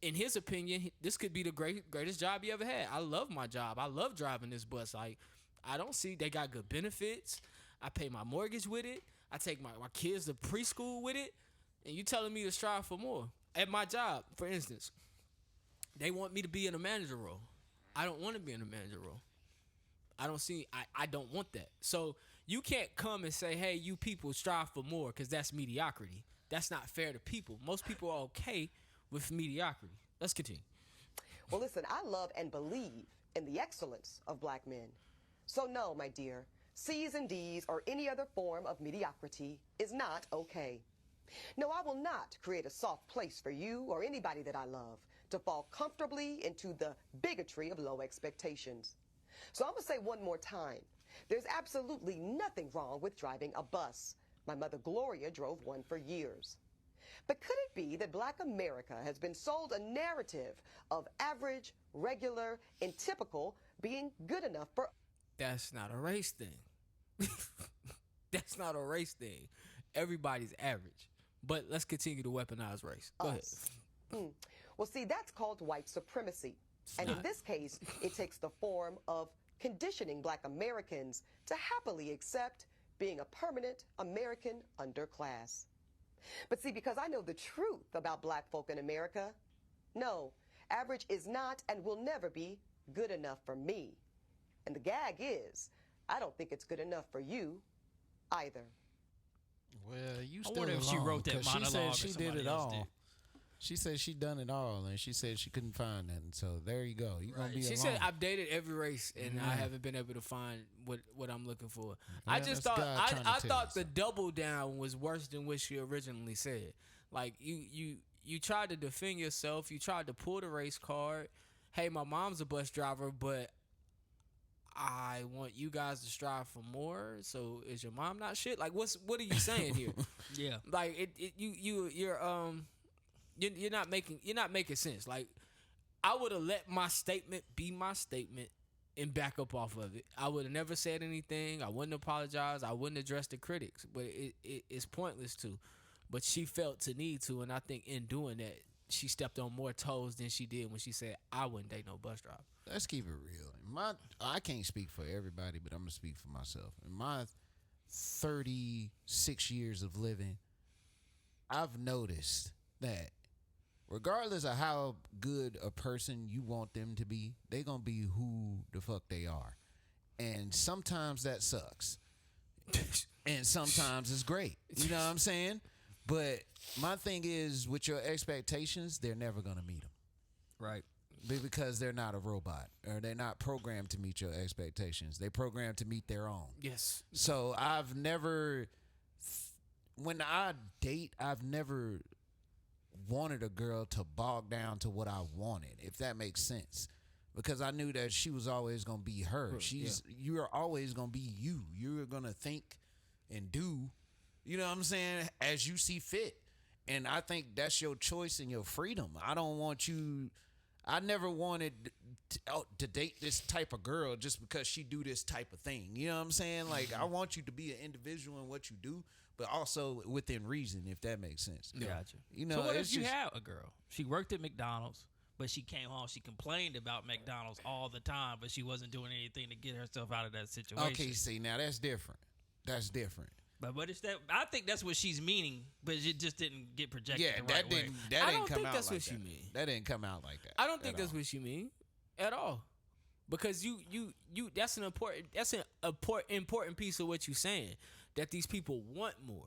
in his opinion, this could be the greatest job he ever had. I love my job. I love driving this bus. Like, I don't see, they got good benefits. I pay my mortgage with it. I take my kids to preschool with it. And you telling me to strive for more. At my job, for instance, they want me to be in a manager role. I don't want to be in a manager role. I don't want that. So you can't come and say, hey, you people strive for more, because that's mediocrity. That's not fair to people. Most people are okay with mediocrity. Let's continue. Well, listen, I love and believe in the excellence of black men. So no, my dear, C's and D's or any other form of mediocrity is not okay. No, I will not create a soft place for you or anybody that I love to fall comfortably into the bigotry of low expectations. So I'm going to say one more time, there's absolutely nothing wrong with driving a bus. My mother Gloria drove one for years. But could it be that black America has been sold a narrative of average, regular, and typical being good enough for... That's not a race thing. That's not a race thing. Everybody's average. But let's continue to weaponize race. Go ahead. Well, see, that's called white supremacy. And in this case, it takes the form of conditioning black Americans to happily accept being a permanent American underclass. But see, because I know the truth about black folk in America, no, average is not and will never be good enough for me. And the gag is, I don't think it's good enough for you either. Well, you still wonder if she wrote that she monologue said or she did somebody it else all. did. She said she done it all, and she said she couldn't find nothing. So there you go. You gonna be She alone. said I've dated every race and I haven't been able to find what I'm looking for. I Yeah, just that's thought God trying to I tell thought you the double down was worse than what she originally said. Like you tried to defend yourself. You tried to pull the race card. Hey, my mom's a bus driver, but I want you guys to strive for more. So is your mom not shit? Like what are you saying here? Yeah. Like you're not making sense. Like I would have let my statement be my statement and back up off of it. I would have never said anything. I wouldn't apologize. I wouldn't address the critics. But it's pointless to. But she felt to need to, and I think in doing that, she stepped on more toes than she did when she said, I wouldn't date no bus driver. Let's keep it real. I can't speak for everybody, but I'm gonna speak for myself. In my 36 years of living, I've noticed that regardless of how good a person you want them to be, they gonna be who the fuck they are. And sometimes that sucks. And sometimes it's great. You know what I'm saying? But my thing is, with your expectations, they're never gonna meet them. Right. Because they're not a robot, or they're not programmed to meet your expectations. They're programmed to meet their own. Yes. So when I date, I've never wanted a girl to bog down to what I wanted, if that makes sense. Because I knew that she was always going to be her. You're always going to be you. You're going to think and do, you know what I'm saying, as you see fit. And I think that's your choice and your freedom. I never wanted to date this type of girl just because she do this type of thing. You know what I'm saying? Like, I want you to be an individual in what you do, but also within reason, if that makes sense. Gotcha. You know, so what it's if you just- have a girl? She worked at McDonald's, but she came home. She complained about McDonald's all the time, but she wasn't doing anything to get herself out of that situation. Okay, see, now that's different. That's different. But it's that. I think that's what she's meaning, but it just didn't get projected. Yeah, the right way. that I didn't don't come think out that's like what she that. mean. That didn't come out like that. I don't think at that's all. what she mean at all, because you that's an important piece of what you're saying, that these people want more,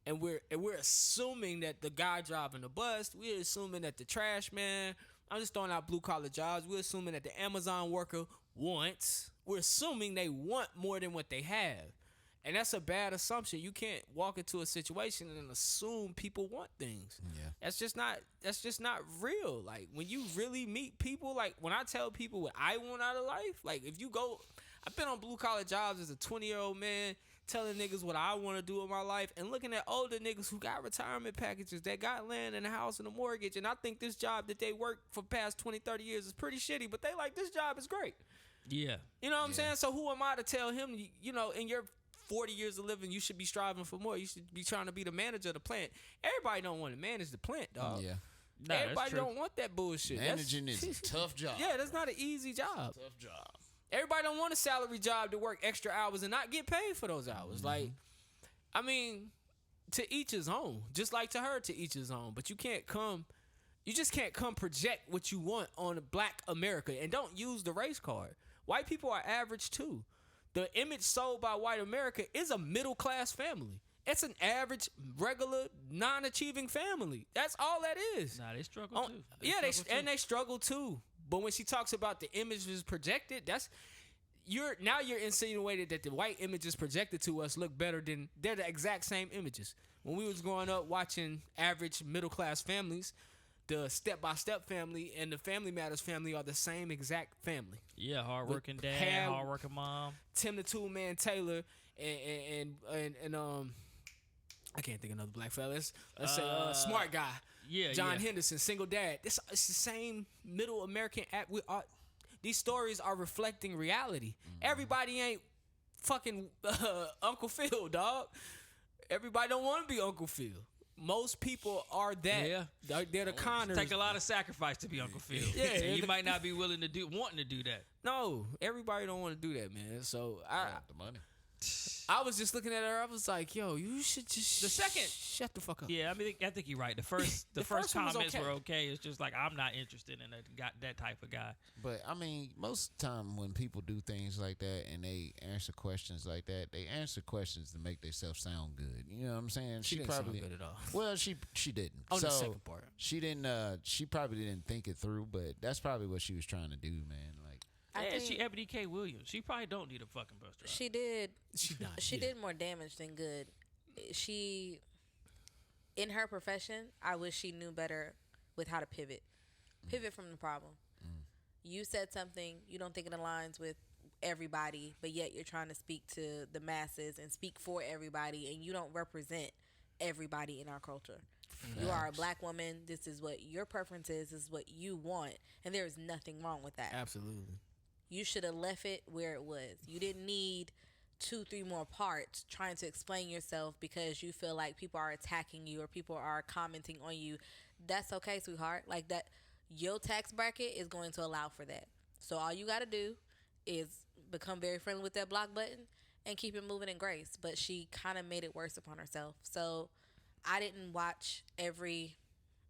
and we're assuming that the guy driving the bus, we're assuming that the trash man, I'm just throwing out blue collar jobs, we're assuming that the Amazon worker wants, we're assuming they want more than what they have. And that's a bad assumption. You can't walk into a situation and assume people want things. Yeah. That's just not real. Like, when you really meet people, like when I tell people what I want out of life, like if you go, I've been on blue collar jobs as a 20-year-old man telling niggas what I want to do in my life, and looking at older niggas who got retirement packages, that got land and a house and a mortgage, and I think this job that they work for past 20, 30 years is pretty shitty, but they like, this job is great. Yeah. You know what I'm saying? So who am I to tell him, you know, in your 40 years of living, you should be striving for more. You should be trying to be the manager of the plant. Everybody don't want to manage the plant, dog. Yeah. Nah, Everybody that's true. don't want that bullshit. Managing is a tough job. Yeah, that's not an easy job. Tough job. Everybody don't want a salary job to work extra hours and not get paid for those hours. Like, I mean, to each his own. Just like to her, to each his own. But you just can't come project what you want on Black America, and don't use the race card. White people are average too. The image sold by white America is a middle-class family. It's an average, regular, non-achieving family. That's all that is. Nah, they struggle too. They struggle too. But when she talks about the images projected, you're insinuating that the white images projected to us look better than they're the exact same images. When we was growing up watching average middle-class families, the Step by Step family and the Family Matters family are the same exact family. Yeah, hardworking dad, hardworking mom. Tim the Tool Man Taylor and I can't think of another black fella. Let's say smart guy. Yeah, John yeah. Henderson, single dad. It's the same middle American act. These stories are reflecting reality. Everybody ain't fucking Uncle Phil, dog. Everybody don't want to be Uncle Phil. Most people are that. Yeah. They're the conners. Take a lot of sacrifice to be Uncle Phil. Yeah, And you might not be willing to wanting to do that. No, everybody don't want to do that, man. So The money. I was just looking at her. I was like, yo, you should just The second- shut the fuck up. Yeah, I think you're right. The first first one was comments okay. were okay. It's just like, I'm not interested in that type of guy. But I mean, most of the time when people do things like that and they answer questions like that, they answer questions to make themselves sound good. You know what I'm saying? She didn't sound good at all. Well, she didn't. On so the second part. she didn't. She probably didn't think it through. But that's probably what she was trying to do, man. Like, Yeah, she Eboni K Williams. She probably don't need a fucking bus driver. She did. She Did more damage than good. She, in her profession, I wish she knew better with how to pivot from the problem. You said something, you don't think it aligns with everybody, but yet you're trying to speak to the masses and speak for everybody, and you don't represent everybody in our culture. You are a black woman. This is what your preference is. This is what you want, and there is nothing wrong with that. Absolutely. You should have left it where it was. You didn't need 2-3 more parts trying to explain yourself because you feel like people are attacking you or people are commenting on you. That's okay, sweetheart. Like that, your tax bracket is going to allow for that. So all you got to do is become very friendly with that block button and keep it moving in grace. But she kind of made it worse upon herself. So I didn't watch every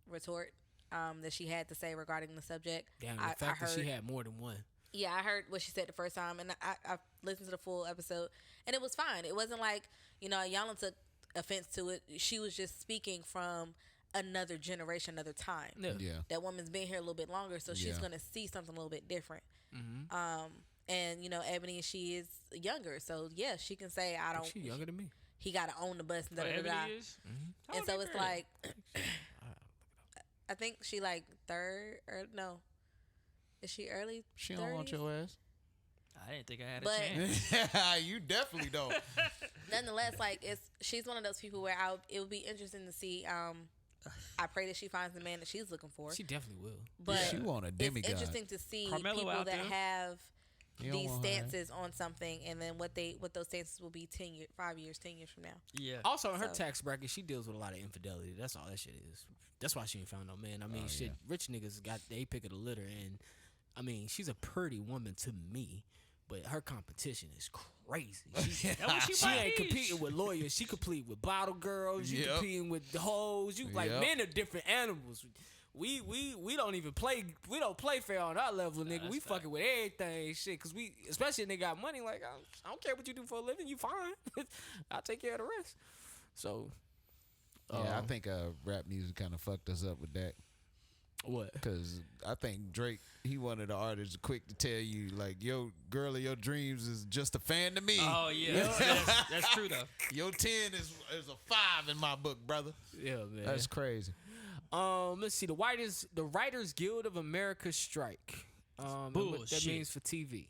retort that she had to say regarding the subject. Damn, the fact that she had more than one. Yeah, I heard what she said the first time, and I listened to the full episode, and it was fine. It wasn't like, Yana took offense to it. She was just speaking from another generation, another time. yeah. That woman's been here a little bit longer, so she's going to see something a little bit different. And, Ebony, she is younger, so, yeah, she can say, I don't... She's younger than me. He got to own the bus, and da-da-da-da. Ebony is? And so it's like... I think she, like, third, or no... Is she early? She 30s? don't want your ass. I didn't think I had a But- chance. You definitely don't. Nonetheless, like she's one of those people where it would be interesting to see. I pray that she finds the man that she's looking for. She definitely will. But She want a demigod. it's interesting to see Carmelo people out that there. have You don't these want her. stances on something, and then what those stances will be 10 years, 5 years, 10 years from now. Yeah. Also, in her So- tax bracket, she deals with a lot of infidelity. That's all that shit is. That's why she ain't found no man. I mean, shit, rich niggas they pick of the litter, and I mean, she's a pretty woman to me, but her competition is crazy. She she ain't is. competing with lawyers. She compete with bottle girls. You Yep. competing with the hoes. You like Yep. men are different animals. We don't even play. We don't play fair on our level, nigga. We fucking with everything, shit. Cause we, especially if they got money. Like I don't care what you do for a living. You fine. I'll take care of the rest. So Yeah, I think rap music kind of fucked us up with that. what? Because I think Drake, he one of the artists quick to tell you, like, yo, girl of your dreams is just a fan to me. Oh yeah, that's true though. Your 10 is a 5 in my book, brother. Yeah, man. That's crazy. Let's see. The Writers Guild of America strike. And what that Bullshit. means for TV.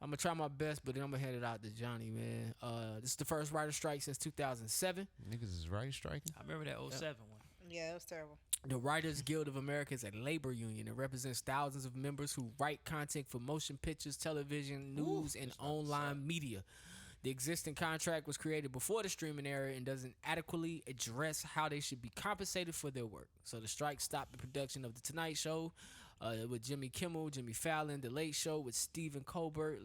I'm gonna try my best, but then I'm gonna hand it out to Johnny, man. This is the first writer's strike since 2007. Niggas is right striking. I remember that 07 one. Yeah, it was terrible. The Writers Guild of America is a labor union. It represents thousands of members who write content for motion pictures, television, news, and online media. The existing contract was created before the streaming era and doesn't adequately address how they should be compensated for their work. So the strike stopped the production of The Tonight Show with Jimmy Kimmel, Jimmy Fallon, The Late Show with Stephen Colbert,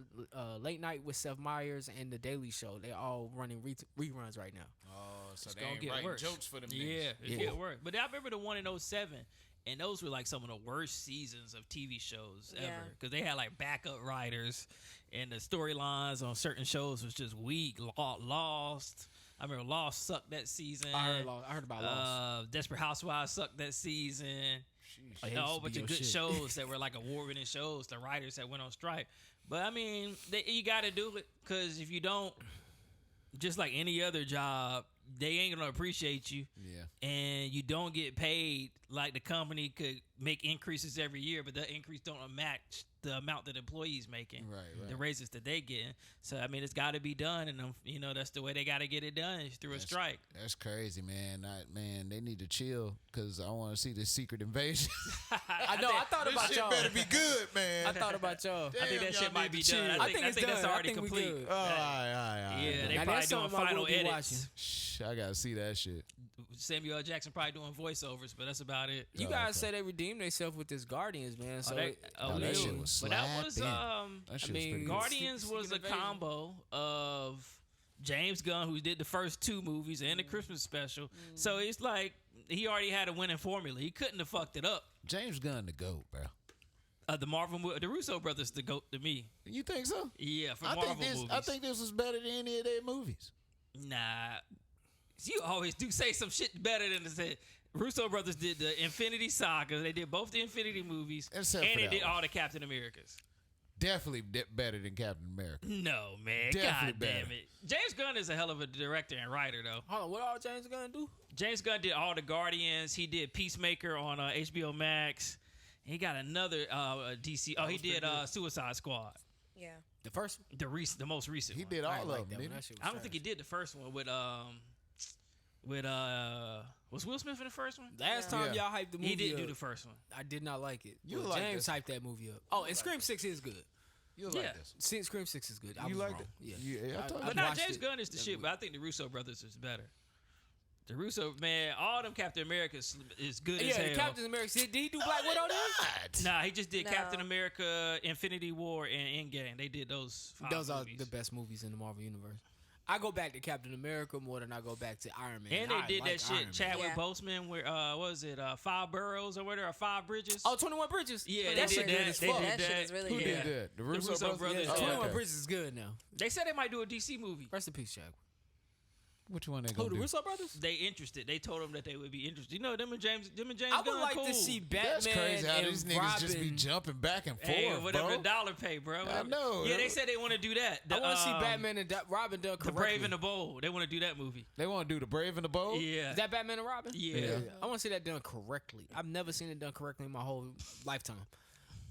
Late Night with Seth Meyers, and The Daily Show. They're all running reruns right now. Oh, so Gonna get worse. jokes for them Yeah, niggas. it get worse. But I remember the one in 07, and those were like some of the worst seasons of TV shows Yeah. ever because they had like backup writers, and the storylines on certain shows was just weak. Lost. I remember Lost sucked that season. I heard about Lost. Desperate Housewives sucked that season. Oh, A yeah, whole used to bunch be of your good shit. shows that were like award-winning shows. The writers that went on strike, but I mean, you got to do it because if you don't, just like any other job, they ain't gonna appreciate you. Yeah. And you don't get paid like the company could make increases every year, but the increase don't match the amount that employees making, Right. the raises that they getting. So I mean, it's got to be done, and that's the way they got to get it done is through a strike. That's crazy, man. Man, they need to chill because I want to see this secret invasion. I know. I thought This about shit y'all. better be good, man. I thought about y'all. I think that y'all shit might need be to done. chill. I think it's that's done. I already think we complete. good. Oh, all right. Yeah, they Now, probably that's doing something I will final be edits. watching. Shh, I gotta see that shit. Samuel L. Jackson probably doing voiceovers, but that's about it. You Oh, guys okay. say they redeemed themselves with this Guardians, man. So that shit was but that was slapping. That shit was mean, pretty good. Guardians Secret was a Invasion. combo of James Gunn, who did the first 2 movies and the Christmas special. So it's like he already had a winning formula. He couldn't have fucked it up. James Gunn the GOAT, bro. The Russo brothers, the GOAT to me. You think so? Yeah, for I Marvel think movies. I think this was better than any of their movies. Nah. You always do say some shit better than the said. Russo brothers did the Infinity Saga. They did both the Infinity movies. Except and for they that did one. all the Captain Americas. Definitely better than Captain America. No, man. Definitely God damn better. it. James Gunn is a hell of a director and writer, though. Hold on, what all James gonna do? James Gunn did all the Guardians. He did Peacemaker on HBO Max. He got another DC. Oh, he did Suicide Squad. Yeah. The first one? The most recent He one. did I all ain't of like them. that one. Didn't That he? shit was I don't think he trash. did the first one with was Will Smith in the first one? Last time Yeah. y'all hyped the movie He did do up, the first one. I did not like it. You Well, like James this. hyped that movie up. Oh, and Scream 6 is good. You Yeah. like this? Scream 6 is good. I You was liked wrong. it? Yeah. Yeah, I told you. But now watched James it. Gunn is the shit, but I think the Russo brothers is better. The Russo, man, all them Captain Americas is good as Yeah, hell. the Captain America. Did he do Black Widow then? Nah, he just did No. Captain America, Infinity War, and Endgame. They did those 5 Those are movies. the best movies in the Marvel Universe. I go back to Captain America more than I go back to Iron Man. And they I did like that Iron shit, Man. Chadwick Yeah. Boseman, where, what was it, 5 Boroughs or whatever, or 5 Bridges? Oh, 21 Bridges. Yeah, that they shit did good that. as They fuck. did That shit that. is really Who good. did that? The Russo, Russo brothers. Yeah. 21 Okay. Bridges is good now. They said they might do a DC movie. Rest in peace, Chadwick. Which one they Who, gonna the do? Russo brothers? They interested. They told them that they would be interested. You know, them and James I would Gunn like cool. to see Batman That's crazy how and these niggas just be Robin. jumping back and forth, Hey, whatever bro. the dollar pay, bro. I know. Yeah, they said they want to do that. I want to see Batman and Robin done The correctly. Brave and the Bold. They want to do that movie. They want to do the Brave and the Bold. Yeah. Is that Batman and Robin? Yeah. I want to see that done correctly. I've never seen it done correctly in my whole lifetime.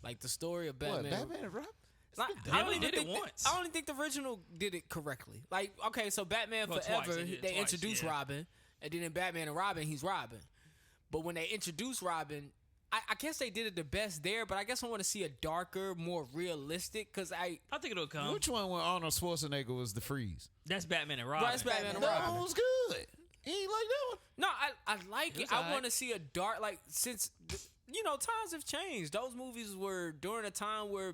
Like the story of Batman. What? Batman and Robin? Like, They I only don't even did it think once. I don't think the original did it correctly. Like, okay, so Batman Well, Forever, twice, they did it they twice, introduced yeah. Robin, and then in Batman and Robin, he's Robin. But when they introduced Robin, I guess they did it the best there. But I guess I want to see a darker, more realistic. Cause I think it'll come. Which one when Arnold Schwarzenegger was the Freeze? That's Batman and Robin. That's Batman and That Robin. one was good. He ain't like that one. No, I like it. was I alright. want to see a dark, like, since, times have changed. Those movies were during a time where,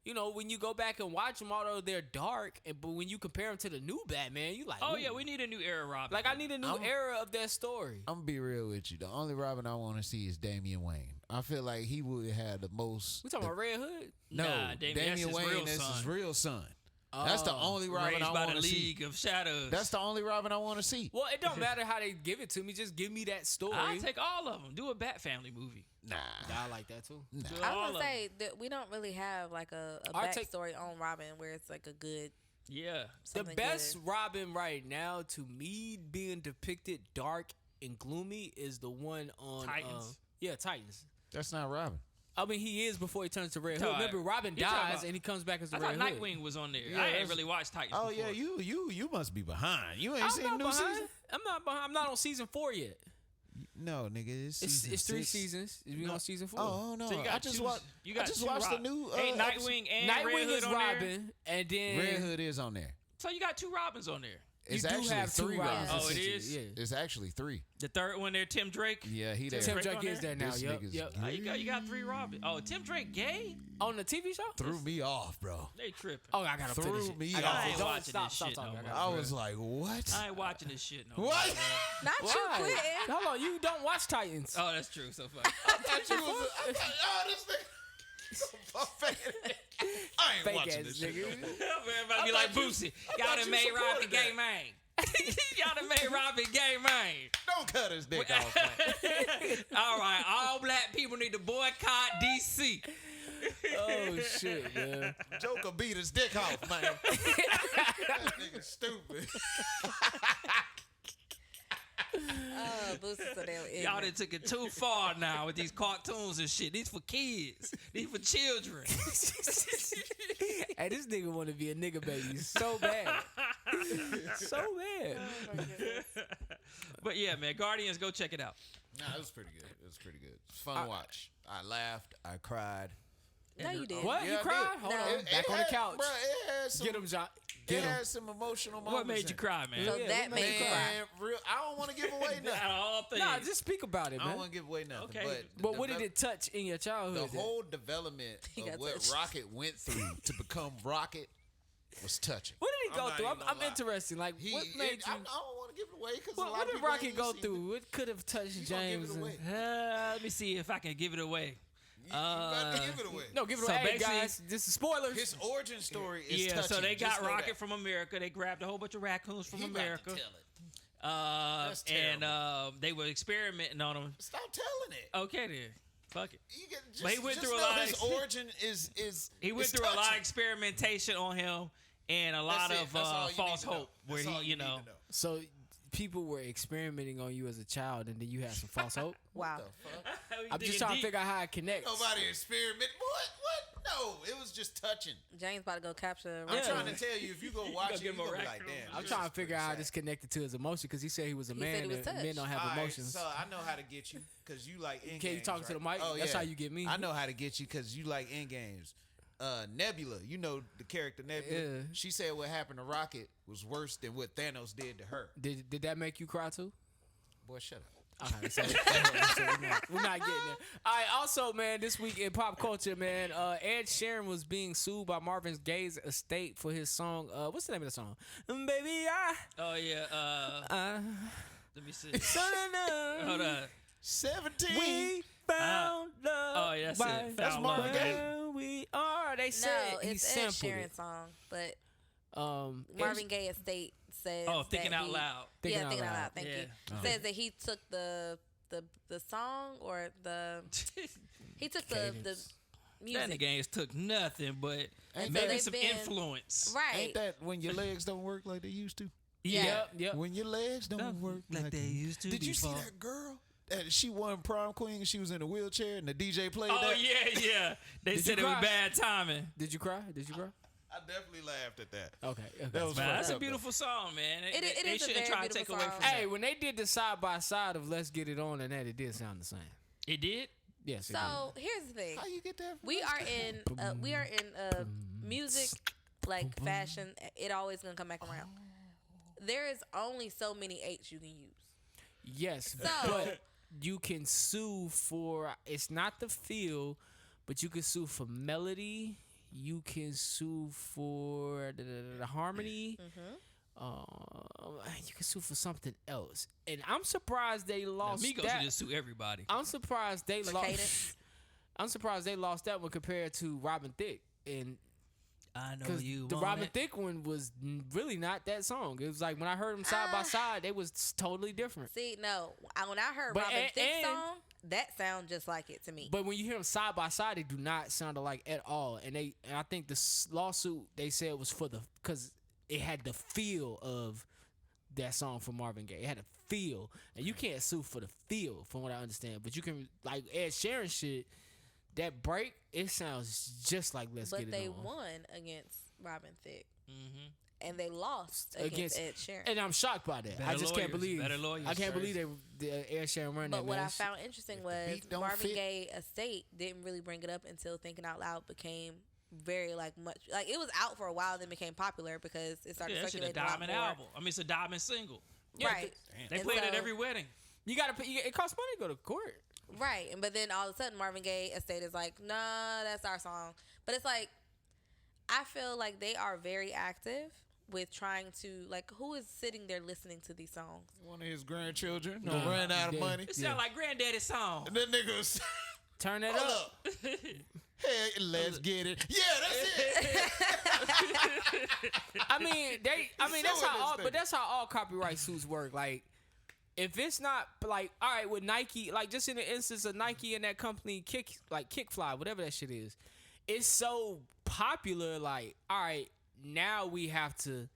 you know, when you go back and watch them, although they're dark, but when you compare them to the new Batman, you like, Oh ooh. yeah, we need a new era Robin. Like, I need a new era of that story. I'm gonna be real with you. The only Robin I want to see is Damian Wayne. I feel like he would have the most. We talking about Red Hood? No, Nah, Damian Wayne real is son. his real son. That's the only Robin Raised I by want the to see. League of Shadows. That's the only Robin I want to see. Well, it don't matter how they give it to me. Just give me that story. I'll take all of them. Do a Bat Family movie. Nah. I like that too. Do I all was of gonna 'em. say that we don't really have like a Our take- backstory on Robin where it's like a good. Yeah. The something best good. Robin right now, to me, being depicted dark and gloomy, is the one on Titans. Titans. That's not Robin. I mean, he is before he turns to Red Hood. Talking- Remember, Robin you talking dies about- and he comes back as the I Red thought Hood. Nightwing was on there. Yeah, I ain't that's- really watched Titans Oh before. yeah, you must be behind. You ain't I'm seen not new behind. season. I'm not behind. I'm not on season 4 yet. No, nigga, it's It's, season it's 3 6. seasons. We on season 4. Oh no, So you got I just two- watched. you got I just two watched the Rob- new. Ain't episode. Nightwing and Red Nightwing Hood is on Robin, and then Red Hood is on there. So you got two Robins on there. It's you do actually have 3 two Robins. Robins. Oh, it essentially, is? Yeah. It's actually 3. The third one there, Tim Drake. Yeah, he there. Tim Drake Drake on is there? there now. This Yep. nigga's Yep. Oh, you got 3 Robins. Oh, Tim Drake gay? On the TV show? Threw me off, bro. They tripping. Oh, I gotta Threw finish it. me I off. gotta I ain't finish it. Don't watching stop this shit talking. no I more. gotta I was like, what? I ain't watching this shit no more. What? Not you, Why? Quentin. Hold on, you don't watch Titans. Oh, that's true. So far. This nigga. I ain't Fake watching ass this shit. nigga. Everybody be like Boosie. Y'all done made Robin gay, man. Y'all done made Robin gay, man. Don't cut his dick off, man. All right, all black people need to boycott DC. Oh shit, man. Joker beat his dick off, man. That nigga stupid. Oh, Boosie's so damn ignorant. Y'all done took it too far now with these cartoons and shit. These for kids. These for children. Hey, this nigga want to be a nigga baby so bad. So bad. But yeah, man, Guardians, go check it out. Nah, it was pretty good. It was pretty good. It's fun to watch. I laughed. I cried. No, you did. What? Yeah, You I cried? did. Hold No. on. It Back on the couch. Bro, it had some, Get him, John. It Get him. had some emotional moments. What made in you it. cry, man? So that made you cry. Man, real. I don't want to give away nothing. Out of all things. Nah, just speak about it, I don't man. want to give away nothing. Okay. But, But what did it touch in your childhood? The whole development got of what touched. Rocket went through to become Rocket was touching. What did he go I'm through? not I'm, even I'm gonna lie. interested. Like, what made you? I don't want to give it away because What did Rocket go through? What could have touched You gonna give James? it away. Let me see if I can give it away. You got to give it away. No, give it So away. Hey, basically- guys, this is spoilers. His origin story is Yeah, touching. so they Just got know Rocket that. from America. They grabbed a whole bunch of raccoons from He about America. to tell it. That's And terrible. they were experimenting on them. Stop telling it. Okay, then. Fuck it. You get, just, But he went just through a know lot of- his origin is He went is through a lot of touching. experimentation on him and a lot That's it. of That's all you false need to know. hope where That's all he, you need know. to know. So people were experimenting on you as a child, and then you had some false hope. Wow. I'm just trying to figure out how it connects. Nobody experimented. What? No, it was just touching. James about to go capture. I'm Yeah. trying to tell you, if you go watch it, give you're him a gonna be like, raccoon. damn. I'm this trying to is figure pretty out how sad. this connected to his emotion because he said he was a He man said he was and touched. men don't have All right, emotions. so I know how to get you because you like in Can you talk to the mic? Oh, That's yeah. how you get me. I know how to get you because you like in games. Nebula, you know the character Nebula. Yeah. She said what happened to Rocket was worse than what Thanos did to her. Did that make you cry too? Boy, shut up. Okay, so we're not getting there. All right. Also, man, this week in pop culture, man, Ed Sheeran was being sued by Marvin Gaye's estate for his song. What's the name of the song? Baby, Oh, yeah. Let me see. Hold Hold on. 17. We found love. Oh, yeah, that's it. That's Found Marvin love. Gaye. Where we are. They said No, he it's Ed sampled Sheeran's it. song, but Marvin Marvin Gaye estate says. Oh, Thinking that Out he- Loud. Thinking yeah, Out thinking out Loud. loud. Thank Yeah. you. Says that he took the song or the he took the That music. nigga ain't took nothing, but Ain't maybe that- some they've been- influence. Right. Ain't that when your legs don't work like they used to? Yeah. Yep. When your legs don't work like they used to Did you see before. that girl? That she won prom queen and she was in a wheelchair and the DJ played Oh, that? yeah. They Did said you it was cry? bad timing. Did you cry? I definitely laughed at that. Okay. That was Man, fucked that's a up, beautiful song, man. It they is a shouldn't very try to take beautiful away song. from Hey, that. when they did the side by side of Let's Get It On and that, it did sound the same. It did? Yes. It did. So here's the thing. How you get that? from We us? are in music like fashion. It always gonna come back around. There is only so many H you can use. Yes, So- but you can sue for it's not the feel, but you can sue for melody. you can sue for the harmony. You can sue for something else, and I'm surprised they lost Migos that. should just sue everybody. I'm surprised they lost. Cadence? I'm surprised they lost that one compared to Robin Thicke, and I know because you the want Robin it. Thicke one was really not that song. It was like when I heard them side by side, they was totally different. See, no, when I heard But- Robin Thicke's and- song, that sound just like it to me. But when you hear them side by side, they do not sound alike at all. And I think the lawsuit they said was because it had the feel of that song from Marvin Gaye. It had a feel, and you can't sue for the feel, from what I understand. But you can, like Ed Sheeran shit. That break, it sounds just like Let's But Get It they On. won against Robin Thicke, Mm-hmm. and they lost against Ed Sheeran. And I'm shocked by that. Better I just can't lawyers, believe. better lawyers. I can't Crazy. believe the Ed Sheeran run that. But what I man. found interesting was beat don't Marvin fit. Gaye estate didn't really bring it up until Thinking Out Loud became very much it was out for a while, then became popular because it started Yeah, that shit a circulating a lot diamond more. album. I mean, it's a diamond single. Right. They And played it so- every wedding. You gotta pay. It costs money to go to court. Right, and but then all of a sudden Marvin Gaye estate is like, nah, that's our song. But it's like, I feel like they are very active with trying to who is sitting there listening to these songs? One of his grandchildren ran out of Yeah. money. It sound like Granddaddy's song. And that nigga was, Turn that hold up. up. Hey, let's get it. Yeah, that's it. I mean, that's Suing how this but nigga. that's how all copyright suits work. Like, if it's not like, all right, with Nike, like just in the instance of Nike and that company Kickfly, whatever that shit is, it's so popular. Like, all right, now we have to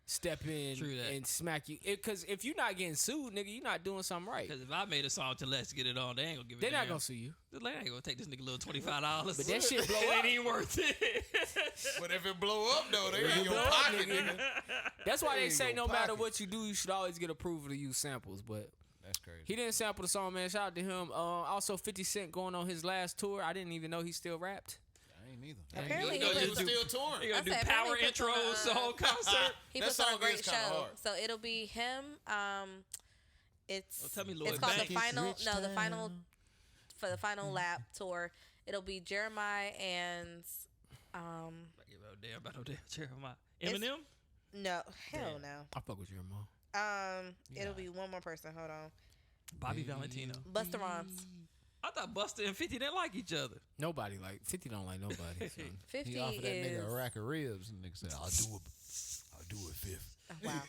step in True that. and smack you. Because if you're not getting sued, nigga, you're not doing something right. Because if I made a song to Let's Get It On, they ain't gonna give it. They're not gonna sue you. They ain't gonna take this nigga a little $25. But that shit blow it up. ain't even worth it. But if it blow up, though, they If in it your blow up, pocket, nigga. nigga. That's why they ain't say gonna no matter pocket. what you do, you should always get approval to use samples. But That's crazy. he didn't sample the song, man. Shout out to him. Also, 50 Cent going on his last tour. I didn't even know he still rapped. I ain't neither. Apparently, You know, he He was was still touring. They gonna do I said, power apparently he puts on intros the a- whole concert. He That puts on a song great is kinda show. hard. So it'll be him. It's Well, tell me Lloyd it's called Banks. the final. Rich No, the town. final for the final lap tour. It'll be Jeremiah and I give a damn about no damn Jeremiah. It's- Eminem? no, hell no. I fuck with your mom. It'll be one more person. Hold on, Bobby Valentino. Busta Rhymes. I thought Busta and 50 didn't like each other. Nobody like 50 don't like nobody. So. 50 He offered that is nigga a rack of ribs, and the nigga said, I'll do it fifth. wow.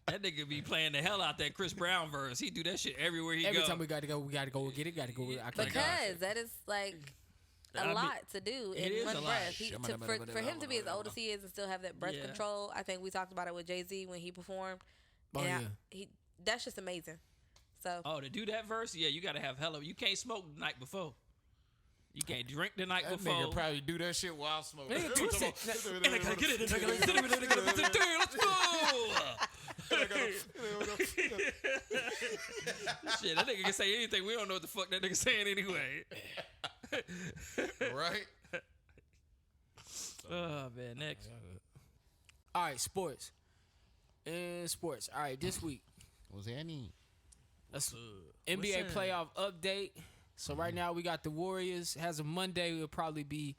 That nigga be playing the hell out that Chris Brown verse. He do that shit everywhere he Every go. time we gotta go get it. Gotta go. I can't Because that is I a mean, lot to do it in is one a lot. breath. For him to be as old as he is and still have that breath Yeah. control, I think we talked about it with Jay-Z when he performed. Oh, And yeah. that's just amazing. So Oh, to do that verse, yeah, you gotta have hella. You can't smoke the night before. You can't drink the night That before. nigga probably do that shit while smoking. Nigga, twist it. And I gotta get it. Let's go. Shit, that nigga can say anything. We don't know what the fuck that nigga saying anyway. Right? Oh man, next. All right, sports. And sports. All right, this week. Was there any? That's NBA what's playoff update. So right now we got the Warriors. As of Monday, it'll probably be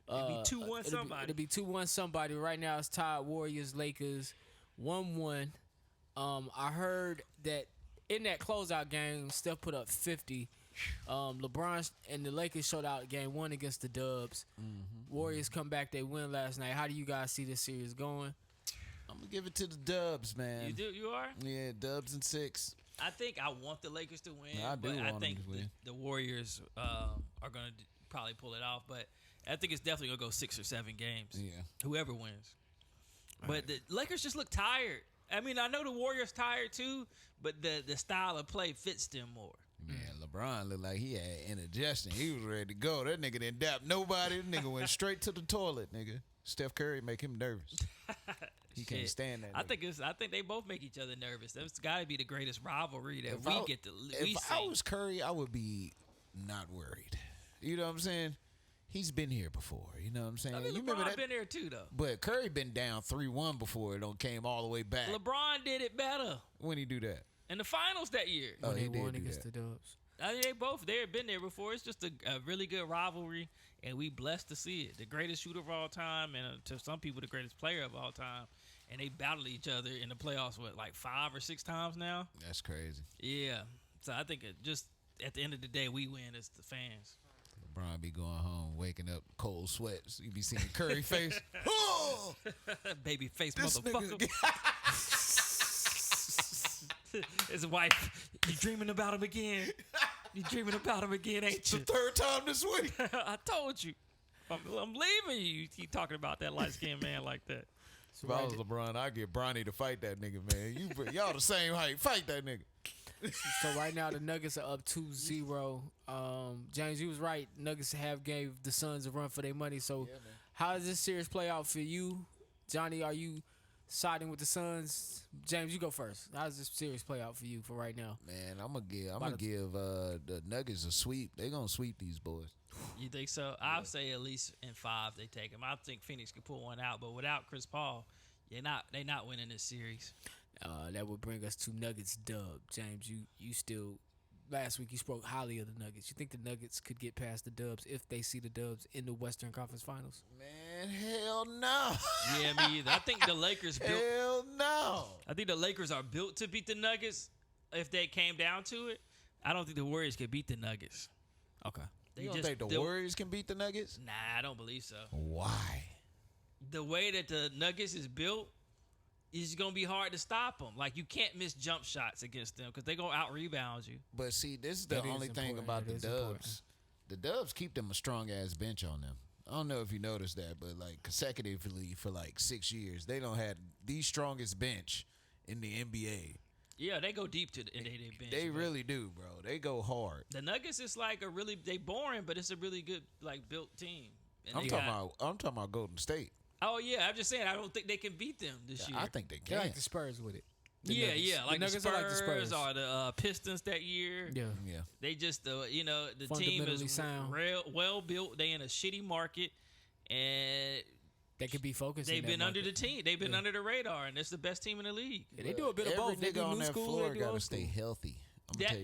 It'd be 2-1 somebody. It'll be 2-1 somebody. Right now it's tied Warriors Lakers 1-1. I heard that in that closeout game, Steph put up 50. LeBron and the Lakers showed out game 1 against the Dubs. Warriors come back, they win last night. How do you guys see this series going? I'm gonna give it to the Dubs, man. You do? You are? Yeah, Dubs and 6. I think I want the Lakers to win. I do but I want think them to win. the Warriors are going to probably pull it off. But I think it's definitely going to go 6 or 7 games. Yeah. Whoever wins. But the Lakers just look tired. I mean, I know the Warriors tired too, but the style of play fits them more. Man, LeBron looked like he had indigestion. He was ready to go. That nigga didn't dap nobody. That nigga went straight to the toilet, nigga. Steph Curry make him nervous. He can't Shit. stand that. I nigga. think they both make each other nervous. That's got to be the greatest rivalry that If we I- get to If we I see. was Curry, I would be not worried. You know what I'm saying? He's been here before. You know what I'm saying? I mean, You LeBron remember that? been there too, though. But Curry been down 3-1 before it don't came all the way back. LeBron did it better When he do that? in the finals that year. Oh, When he they did won do against that. the Dubs. I mean, they've been there before. It's just a really good rivalry, and we blessed to see it. The greatest shooter of all time, and to some people, the greatest player of all time. And they battled each other in the playoffs, like 5 or 6 times now? That's crazy. Yeah. So I think just at the end of the day, we win as the fans. LeBron be going home, waking up cold sweats. You be seeing Curry face. Oh! Baby face This motherfucker. His wife, you dreaming about him again. You dreaming about him again, ain't you? The third time this week. I told you. I'm leaving you. You keep talking about that light-skinned man like that. If I was LeBron, I'd get Bronny to fight that nigga, man. Y'all the same height. Fight that nigga. So right now the Nuggets are up 2-0. James, you was right. Nuggets have gave the Suns a run for their money. So how does this series play out for you? Johnny, are you siding with the Suns? James, you go first. How does this series play out for you for right now? Man, I'm gonna give the Nuggets a sweep. They gonna sweep these boys. You think so? I'll say at least in 5 they take him. I think Phoenix could pull one out, but without Chris Paul, they not winning this series. That would bring us to Nuggets dub. James, you still last week you spoke highly of the Nuggets. You think the Nuggets could get past the Dubs if they see the Dubs in the Western Conference Finals? Man, hell no. Yeah, me either. I think the Lakers built. Hell no. I think the Lakers are built to beat the Nuggets if they came down to it. I don't think the Warriors could beat the Nuggets. Okay. You don't think the Warriors can beat the Nuggets? Nah, I don't believe so. Why? The way that the Nuggets is built, it's going to be hard to stop them. Like, you can't miss jump shots against them because they're going to out-rebound you. But, see, this is the only thing about the Dubs. Important. The Dubs keep them a strong-ass bench on them. I don't know if you noticed that, but, like, consecutively for, like, 6 years, they don't have the strongest bench in the NBA. Yeah, they go deep in their bench. They really do, bro. They go hard. The Nuggets is like they boring, but it's a really good, like, built team. And I'm talking about Golden State. Oh, yeah. I'm just saying I don't think they can beat them this year. I think they can. They're like the Spurs with it. Yeah. Like the Spurs are like the Spurs or the Pistons that year. Yeah. They just, the team is sound. well built. They in a shitty market. And they could be focused. They've been under the team. They've been under the radar, and it's the best team in the league. Yeah, they do a bit of both. They do on new that school. floor They do gotta old stay school. healthy.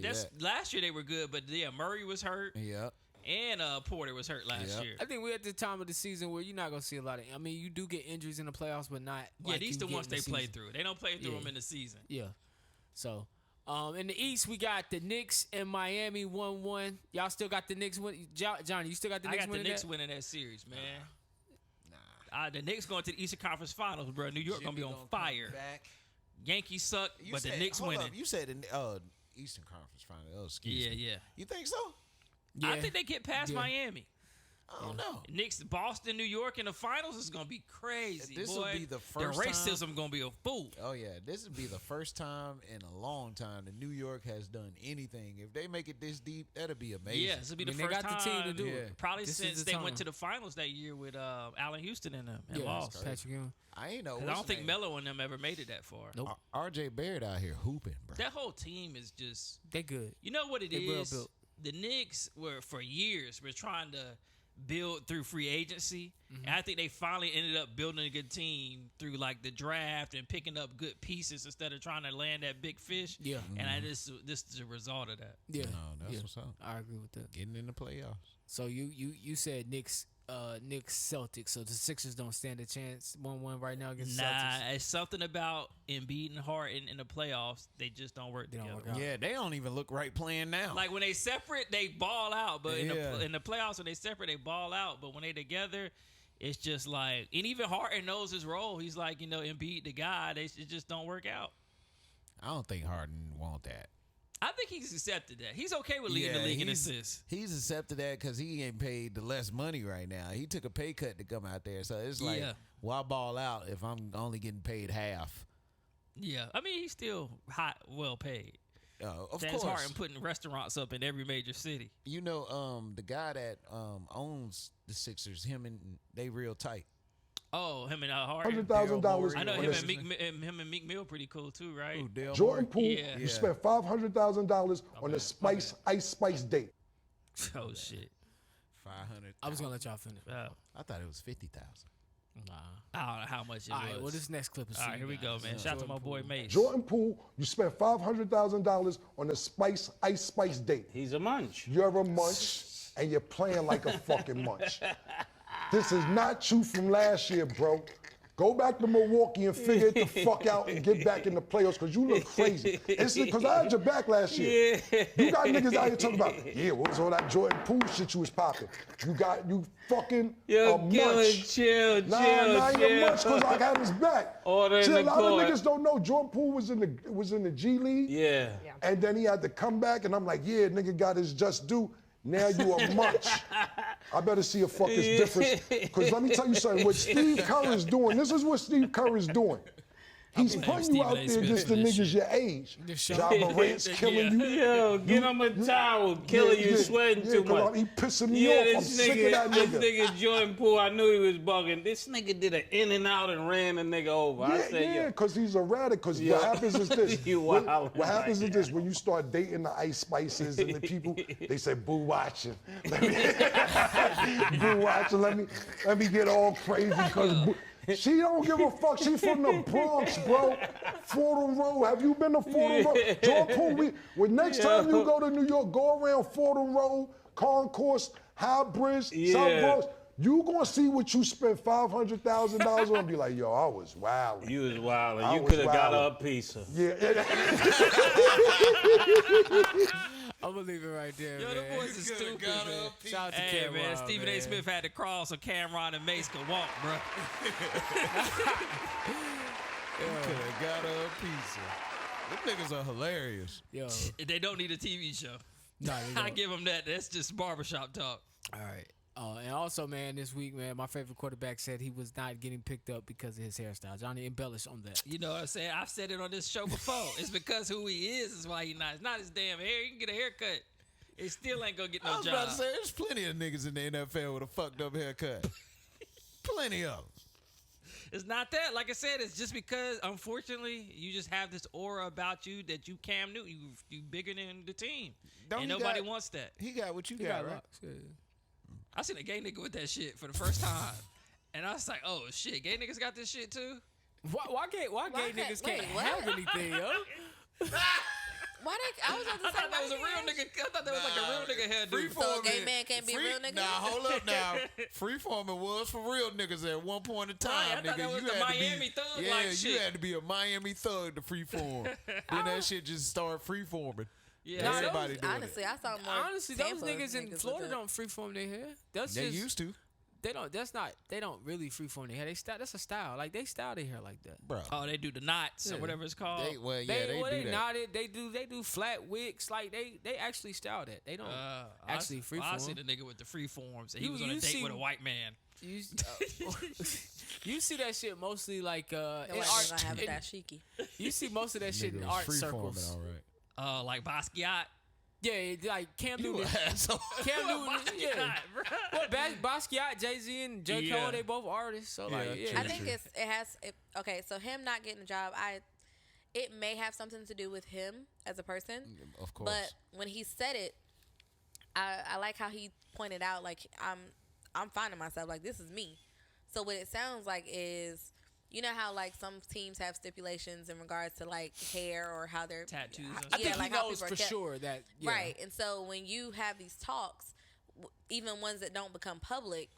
That's Last year they were good, but Murray was hurt. Yeah. And Porter was hurt last year. I think we're at the time of the season where you're not gonna see a lot of. I mean, you do get injuries in the playoffs, but not. Yeah, like these you the get ones in the they play season. through. They don't play through them in the season. Yeah. So, in the East, we got the Knicks and Miami 1-1. Y'all still got the Knicks win. Johnny, you still got the Knicks winning that? I got the Knicks winning that series, man. The Knicks going to the Eastern Conference Finals, bro. New York gonna be on fire. Yankees suck, but the Knicks winning. You said in Eastern Conference Finals. Oh, excuse me. Yeah. You think so? Yeah. I think they get past Miami. I don't know. Knicks, Boston, New York in the finals is gonna be crazy. This boy. will be the first. The racism gonna be a fool. Oh yeah, this will be the first time in a long time that New York has done anything. If they make it this deep, that'll be amazing. Yeah, this will be the first they got time. the team to do it. Probably this since they went to the finals that year with Allen Houston and them and lost. Patrick Ewing. I ain't know. I don't think Melo and them ever made it that far. Nope. RJ Barrett out here hooping, bro. That whole team is just. They good. You know what it is? Well built. The Knicks were for years trying to build through free agency. And I think they finally ended up building a good team through like the draft and picking up good pieces instead of trying to land that big fish. Yeah. And this is a result of that. Yeah. No, that's what's up. I agree with that. Getting in the playoffs. So you said Knicks Celtics, so the Sixers don't stand a chance 1-1 right now against Celtics. It's something about Embiid and Harden in the playoffs. They just don't work together. Don't work out. Yeah, they don't even look right playing now. Like when they separate, they ball out. But in the playoffs, when they separate, they ball out. But when they together, it's just like, and even Harden knows his role. He's like, Embiid the guy. It just don't work out. I don't think Harden want that. I think he's accepted that. He's okay with leading the league in assists. He's accepted that because he ain't paid the less money right now. He took a pay cut to come out there. So it's like, why ball out if I'm only getting paid half? Yeah. I mean, he's still well paid. Of James course. Harden putting restaurants up in every major city. The guy that owns the Sixers, they real tight. Oh, him and Harden. $100,000. I know him and Meek Mill pretty cool too, right? Ooh, Jordan Poole, Yeah. you spent $500,000 on the Ice Spice date. Oh shit. 500. I was gonna let y'all finish. I thought it was 50,000. I don't know how much it All was. right, well, this next clip is All right, here we go, man. Shout out to my boy Mace. Jordan Poole, you spent $500,000 on a Ice Spice date. He's a munch. You're a munch, and you're playing like a fucking munch. This is not you from last year, bro. Go back to Milwaukee and figure it the fuck out and get back in the playoffs because you look crazy. It's because I had your back last year. Yeah. You got niggas out here talking about, what was all that Jordan Poole shit you was popping? You fucking a munch. Chill. Nah, you're a munch because I got his back. Order See, in a the lot court. of niggas don't know Jordan Poole was in the G League. Yeah. And then he had to come back, and I'm like, nigga got his just due. Now you a munch. I better see a fucking difference. Because let me tell you something. What Steve Kerr is doing, this is what Steve Kerr is doing. He's putting you out there against the niggas your age. Ja Morant's killing you. Yo, give him a towel. Killing you, sweating too much. He pissing me off. I'm sick of that nigga. This nigga Jordan Poole, I knew he was bugging. This nigga did an in and out and ran the nigga over. I said, because he's erratic. Because what happens is this. What happens is this. When you start dating the Ice Spices and the people, they say, boo watching. Boo watching. Let me get all crazy because she don't give a fuck. She from the Bronx, bro. Fordham Road. Have you been to Fordham Road? Jordan Poole, next time you go to New York, go around Fordham Road, Concourse, High Bridge, South Bronx. You gonna see what you spent $500,000 on and be like, yo, I was wild. You was wild. You could have got her a pizza. Yeah. I'm gonna leave it right there, Yo, man. the boys are stupid, man. Shout out to Hey, Cameron, man, Stephen A. Smith had to crawl so Cameron and Mace could walk, bro. Could have got her a pizza. Them niggas are hilarious. Yo. They don't need a TV show. No, they I don't. give them that. That's just barbershop talk. All right. And also, man, this week, man, my favorite quarterback said he was not getting picked up because of his hairstyle. Johnny embellished on that. You know what I'm saying? I've said it on this show before. It's because who he is why he's not. It's not his damn hair. He can get a haircut. It still ain't gonna get no I was job. about to say, there's plenty of niggas in the NFL with a fucked up haircut. Plenty of them. It's not that. Like I said, it's just because, unfortunately, you just have this aura about you that you Cam Newton. You bigger than the team. And nobody wants that. He got what you got, right? Locks, yeah. I seen a gay nigga with that shit for the first time. And I was like, oh, shit, gay niggas got this shit too? Why gay niggas can't have anything, yo? Why they? I was about to I say thought that was a real nigga. I thought that was like a real nigga hairdo. So a gay man can't be a real nigga? Nah, hold up now. Freeforming was for real niggas at one point in time, Right, I thought nigga. that was You the had to Miami be, thug yeah, like you shit. had to be a Miami thug to freeform. Then that shit just started freeforming. Yeah, Nah, everybody doing honestly, I saw more. Honestly, those Tampa niggas in with Florida it. don't freeform their hair. That's They just, used to, They don't. That's not. They don't really freeform their hair. They style. That's a style. Like they style their hair like that. bro. Oh, they do the knots or whatever it's called. They do that. knotted. They do flat wigs. Like they actually style that. They don't actually freeform. I see the nigga with the free forms. And he You- was on a you date see- with a white man. You, you see that shit mostly like in The white man art. gonna have it that cheeky. You see most of that shit in art circles. All right. Like Basquiat. Yeah, like Cam You Newton. asshole. Cam Newton. Yeah. Basquiat, bro. Well, Basquiat, Jay-Z, and J. Yeah. Cole, they both artists. So like, Yeah, yeah. I think okay. So him not getting a job, it may have something to do with him as a person. Of course. But when he said it, I like how he pointed out, like, I'm finding myself, like, this is me. So what it sounds like is, you know how, like, some teams have stipulations in regards to, like, hair or how they're Tattoos and I think like he how knows people are for kept. sure that yeah. Right. And so when you have these talks, even ones that don't become public,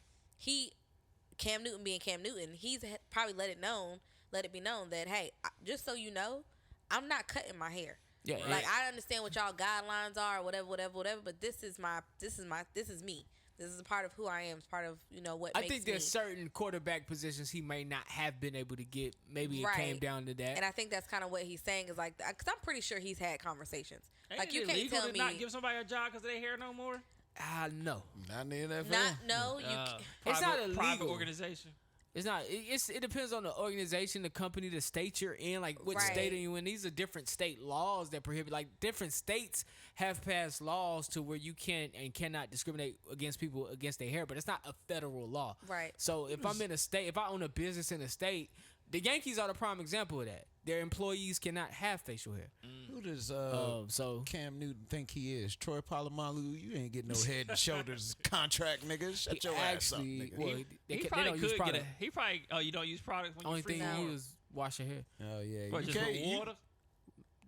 Cam Newton being Cam Newton, he's probably let it be known that, hey, just so you know, I'm not cutting my hair. Yeah, Like, I understand what y'all guidelines are, whatever, but this is me. This is a part of who I am. It's part of, what I makes think me. there's certain quarterback positions he may not have been able to get. Maybe it Right. came down to that. And I think that's kind of what he's saying is like, because I'm pretty sure he's had conversations. Ain't Like, you it can't illegal tell to me. not give somebody a job because of their hair no more? No. Not in the NFL. It's not Private illegal. organization. It's not. It depends on the organization, the company, the state you're in. Like, what Right. state are you in? These are different state laws that prohibit. Like, different states have passed laws to where you can and cannot discriminate against people against their hair, but it's not a federal law. Right. So if I'm in a state, if I own a business in a state, The Yankees are the prime example of that. Their employees cannot have facial hair. Who does So Cam Newton think he is? Troy Polamalu? You ain't getting no head and shoulders contract, nigga. Shut your ass up, nigga. Well, He they probably don't use could get product. He probably. Oh, you don't use product when Only you free thing now? you do is wash your hair Oh yeah, What, you just can't. with water?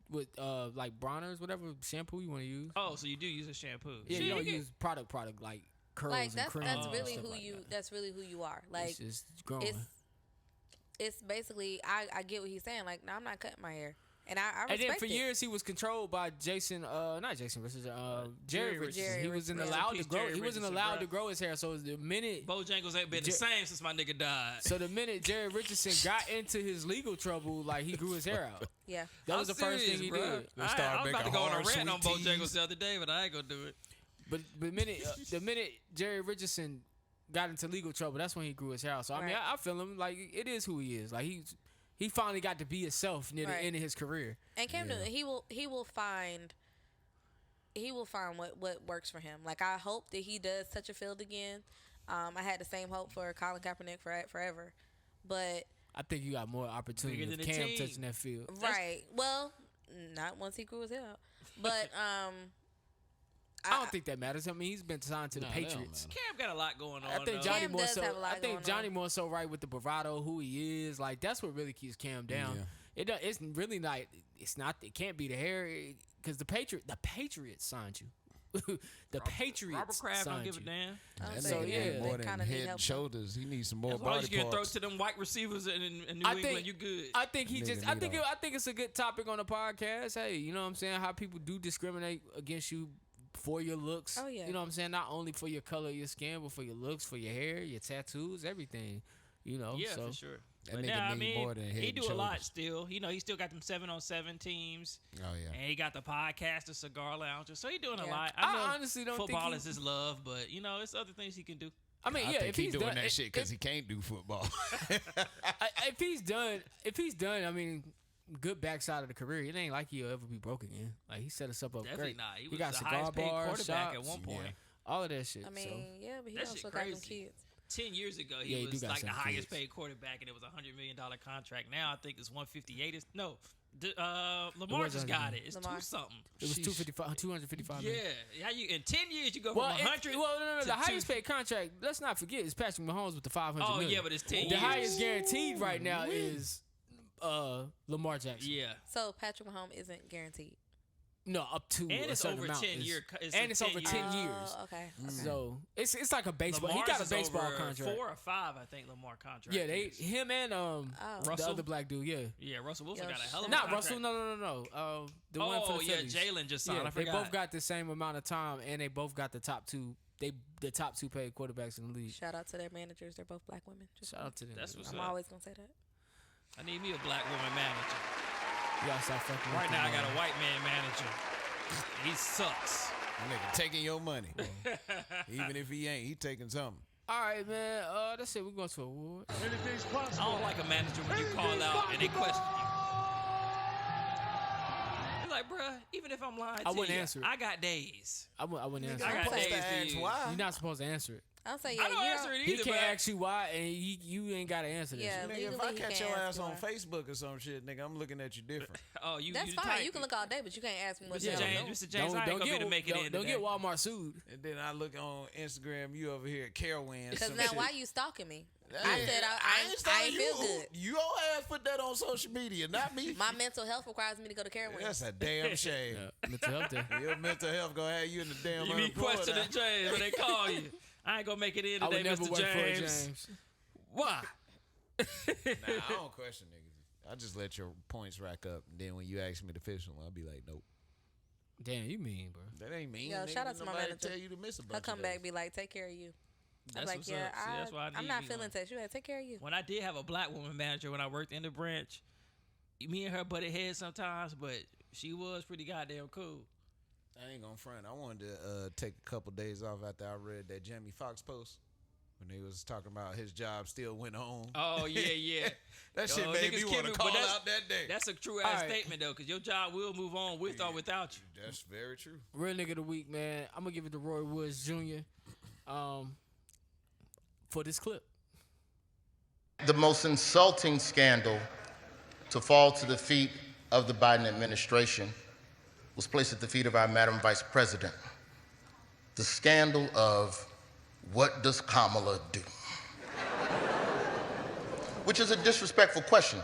with like bronzers, whatever shampoo you want to use. Oh, so you do use a shampoo? Yeah, Shit, you don't can- use product like curls Like and that's cream. that's and really stuff who like you. that. That's really who you are. Like It's just growing. it's basically I get what he's saying. Like, no, I'm not cutting my hair, and I And respect then for it. years he was controlled by not Jason Richardson, Jerry Richardson. Jerry He wasn't Richardson. allowed to Rest in grow. peace, He Jerry wasn't Richardson, allowed to bruh. grow his hair. So the minute Bojangles ain't been the same since my nigga died. So the minute Jerry Richardson got into his legal trouble, like he grew his hair out. Yeah. That was the first thing he did. I was about to go on a hard, rant on sweet teas. Bojangles the other day, but I ain't gonna do it. But the minute Jerry Richardson got into legal trouble, that's when he grew his hair out. So I mean, Right. I feel him like it is who he is. Like he finally got to be himself near the Right. end of his career. And Cam Newton, he will find what works for him. Like, I hope that he does touch a field again. I had the same hope for Colin Kaepernick forever, but I think you got more opportunity Bigger with than the Cam team. touching that field. right. Well, not once he grew his hair out, but I don't think that matters. I mean, he's been signed to the Nah, that don't Patriots. matter. Cam got a lot going on. I think though. Johnny Cam more does so. have a lot I think going Johnny on. more so right with the bravado, who he is. Like that's what really keeps Cam down. Yeah. It's really not. It's not. It can't be the hair because the Patriots signed you. The Patriots Robert Kraft don't signed give a you. damn. I don't That So, think nigga yeah, need more they than kinda need head and help. shoulders. He needs some more As long as body you can throw parts. to them white receivers in New I England, think you good. I think he Nigga just. I need think. all. I think it's a good topic on the podcast. Hey, you know what I'm saying? How people do discriminate against you for your looks. Oh, yeah. You know what I'm saying? Not only for your color of your skin, but for your looks, for your hair, your tattoos, everything. You know. Yeah, so. for sure. That But nigga nah, I need mean, more than head he and do a lot shoulders. still. You know, he still got them 7-on-7 teams. Oh yeah. And he got the podcast, the cigar lounge. So he doing a Yeah. lot. I know honestly don't think football he- is his love, but you know, it's other things he can do. I mean, I yeah. think If he he's doing done, that shit because he can't do football. if he's done, I mean, good backside of the career. It ain't like he'll ever be broke again. Like he set us up Definitely great. not. He He was got the cigar highest paid bars, quarterback shops, at one point. all of that shit. I mean, so. yeah, but he That also shit got them crazy. kids. 10 years ago, Yeah, he he do was got like the some highest kids. paid quarterback, and it was $100 million contract. Now I think it's 158. Lamar was just 100 got million. it. It's Lamar. 2 something. It was 255 Yeah, million. how you in 10 years you go Well, from 100? no, to the highest two- paid contract. Let's not forget is Patrick Mahomes with the 500 Oh million. yeah, but it's 10 the years. highest guaranteed right now is Lamar Jackson. Yeah, So Patrick Mahomes isn't guaranteed. No, up to and a it's certain over amount. 10 is- year. and it's over 10 years. Oh, okay. So it's like a baseball. Lamar's he got a is baseball over contract. 4 or 5, I think. Lamar contract. Yeah, is. him and the Russell? other black dude. Yeah, Yeah, Russell Wilson Yo, got a hell of a not contract. Russell. No. The one for Oh the yeah, Phillies. Jalen just signed. Yeah, I they forgot. both got the same amount of time, and they both got the top two. The top two paid quarterbacks in the league. Shout out to their managers. They're both black women. Shout out to them. That's what's I'm up. always gonna say that. I need me a black woman manager. You gotta stop fucking. Right with now, I them, got a white man manager. He sucks. Nigga taking your money. Even if he ain't, he taking something. All right, man. That's it. We're going to award. I don't like a manager when you call out and they question you. You're like, bruh, even if I'm lying to I wouldn't you, answer it. I got days. I wouldn't answer. I it. got supposed days to to ask use. why. You're not supposed to answer it. I'll say I yeah. don't You answer it He either, can't but ask you why, and you ain't got to answer this. Yeah. Nigga, if Legally, I he catch can't your ask ass you on why. Facebook or some shit, nigga, I'm looking at you different. oh, you That's you fine. type. You can look all day, but you can't ask me what Mr. you James, know. Mr. James, I ain't gonna be able to make it in Don't today. get Walmart sued. And then I look on Instagram, you over here at Carowinds. Because some now, shit. why you stalking me? Hey, I said I stalking ain't feel you. good. You all ass put that on social media, not me. My mental health requires me to go to Carowinds. That's a damn shame. Mental health day. Your mental health gonna have you in the damn You be unemployed questioning act. James when they call you. I ain't gonna make it in I would today, never Mr. work for a James. James. Why? Nah, I don't question niggas. I just let your points rack up, and then when you ask me to fish one, I'll be like, nope. Damn, you mean, bro? That ain't mean. Yo, nigga. shout out to my Nobody manager. tell you to miss a bunch He'll of come back days. and be like, take care of you. I'm That's like, what's yeah, up. See, that's why I I'm need not me feeling one. text. You gotta take care of you. When I did have a black woman manager when I worked in the branch, me and her butted heads sometimes, but she was pretty goddamn cool. I ain't gonna front. I wanted to take a couple days off after I read that Jamie Foxx post when they was talking about his job still went on. Oh yeah. That shit Yo, made niggas me want kidding, to but call that's- out that day. That's a true All ass right. statement though, because your job will move on with or without you. That's very true. Real nigga of the week, man. I'm gonna give it to Roy Woods Jr. For this clip. The most insulting scandal to fall to the feet of the Biden administration was placed at the feet of our Madam Vice President. The scandal of what does Kamala do? Which is a disrespectful question.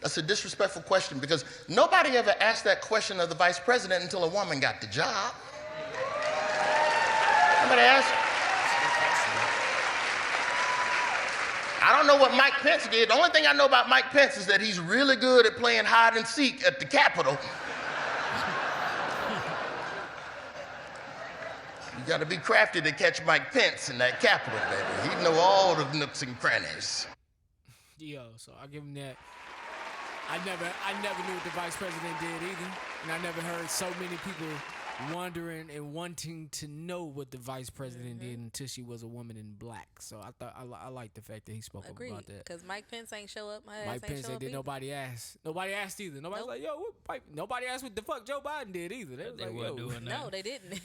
That's a disrespectful question because nobody ever asked that question of the vice president until a woman got the job. Nobody asked. I don't know what Mike Pence did. The only thing I know about Mike Pence is that he's really good at playing hide and seek at the Capitol. You got to be crafty to catch Mike Pence in that Capitol, baby. He'd know all the nooks and crannies. Yo, so I give him that. I never knew what the vice president did either, and I never heard so many people wondering and wanting to know what the vice president did until she was a woman in black. So I thought I like the fact that he spoke about that. Because Mike Pence ain't show up. Mike Pence did. Nobody asked. Nobody asked either. Nobody's like, yo, nobody asked what the fuck Joe Biden did either. They was like, yo, doing that. No, they didn't.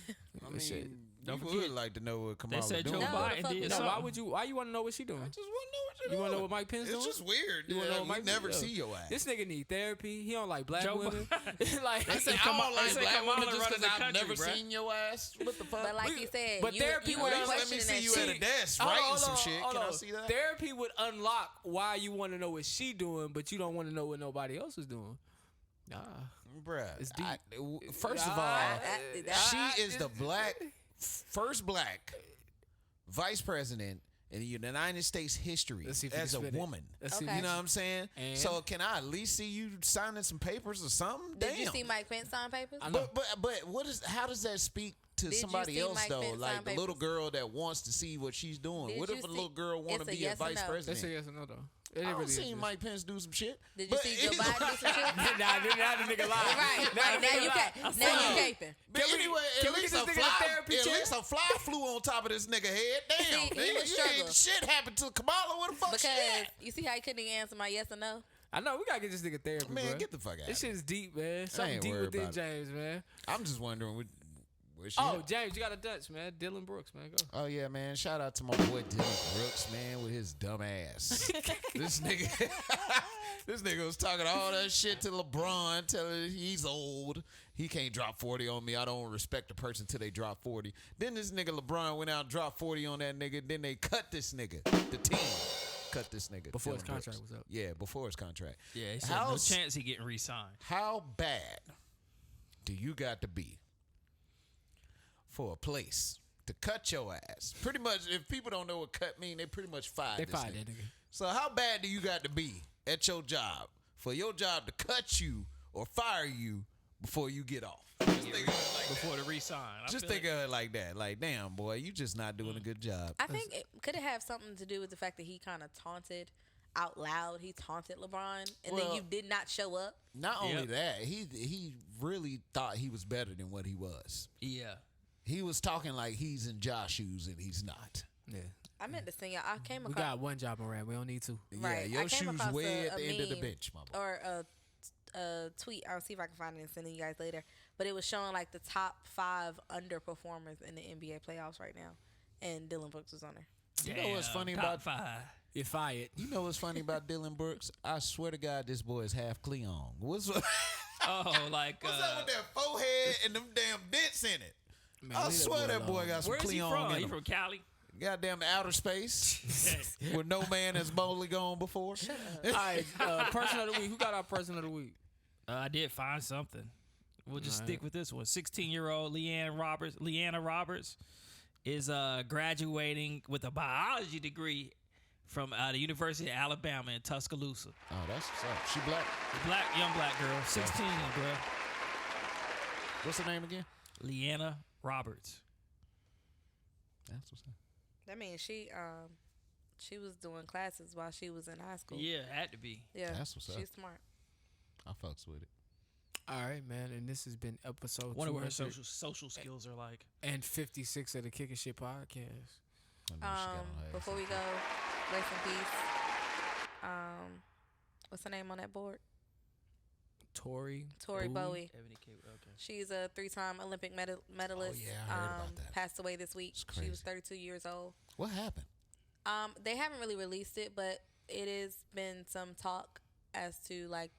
I mean, shit. You would like to know what Kamala They said doing. Joe Biden did No, something. why you want to know what she doing? I just want to know what you're You want to doing. know what Mike Pence doing? It's just weird. You want to know what Mike never Pence see doing? your ass. This nigga need therapy. He don't like black Joe women. I like, don't Kamala- like they said black Kamala women just running because the I've country, never bruh. seen your ass. What the fuck? But like you said, but therapy you would were let me questioning see that you at a shit. desk Hold writing on, some shit. hold Can I on. see that? Therapy would unlock why you want to know what she doing, but you don't want to know what nobody else is doing. Nah. Bruh, It's deep. first of all, she is the first black vice president in the United States history Let's see if we as a can spit it. woman. Let's see if if You we know what I'm saying? And? So can I at least see you signing some papers or something? Did you Damn. see Mike Pence sign papers? I know. But what is? How does that speak to Did you somebody see else Mike though? Pence Like sign the little papers? girl that wants to see what she's doing. Did What you if a see- little girl want to it's a be yes a or vice no? president? That's a yes or no though. It I don't really see is. Mike Pence do some shit. Did you see Joe anyway- Biden do some shit? Nah, now the nigga lied. Right. Now the Now nigga you lied. caping. Now you caping. But Can we- anyway, can at we least get a this nigga a fly, therapy at check? least a fly flew on top of this nigga head. Damn, See, he nigga, was struggling. shit happened to Kamala. What the fuck? Because shit? you see how he couldn't even answer my yes or no? I know we gotta get this nigga therapy, Man, bro. get the fuck out. This of here. shit's deep, man. Something ain't deep worried within about it. James, man. I'm just wondering where she. Oh, at? James, you got a Dutch, man. Dylan Brooks, man. Go. Oh yeah, man! Shout out to my boy Dylan Brooks, man, with his dumb ass. this nigga was talking all that shit to LeBron, telling him he's old. He can't drop 40 on me. I don't respect a person till they drop 40. Then this nigga LeBron went out and dropped 40 on that nigga. Then they cut this nigga. The team cut this nigga Before his Dylan contract Brooks. was up. Yeah, before his contract. Yeah, he said no chance he getting re-signed. How bad do you got to be for a place to cut your ass? Pretty much, if people don't know what cut mean, they pretty much fired They this fired nigga. that nigga. So how bad do you got to be at your job for your job to cut you or fire you before you get off? Just think of it like Before the re-sign. Just think of it like that. Like, damn, boy, you just not doing a good job. I think could it have something to do with the fact that he kind of taunted out loud? He taunted LeBron, and then Well- you did not show up. Not only that, he really thought he was better than what he was. Yeah. He was talking like he's in Josh shoes and he's not. Yeah. I meant to sing y'all. I came We across got one job around. We don't need two. right. Yeah, your I came shoes across way a at the end of the meme bench, my boy. or a tweet. I'll see if I can find it and send it you guys later. But it was showing like the top 5 underperformers in the NBA playoffs right now, and Dylan Brooks was on there. You know what's funny top about 5. You're fired. You know what's funny about Dylan Brooks? I swear to God, this boy is half Cleon. What's Oh, like What's up with that forehead and them damn dents in it? Man, I leave swear that boy alone. got some where is he Cleon from? in He him. from Cali? Goddamn outer space where no man has boldly gone before. All right, person of the week. Who got our person of the week? I did find something. We'll just All stick right. with this one. 16-year-old Leanna Roberts is graduating with a biology degree from the University of Alabama in Tuscaloosa. Oh, that's what's up. She black. Young black girl, 16, bro. What's her name again? Leanna Roberts. That's what's up. That means she was doing classes while she was in high school. Yeah, had to be. Yeah, That's what's up. she's smart. I fucks with it. All right, man. And this has been episode Wonder what her 256 social skills are like. of the Kickin' Shit podcast. I know she got on her ass. Before we go, rest in peace. What's her name on that board? Tori Bowie. Ebony K. Okay. She's a 3-time Olympic medalist. yeah, I heard about that. Passed away this week. It's She was crazy. 32 years old. What happened? They haven't really released it, but it has been some talk as to like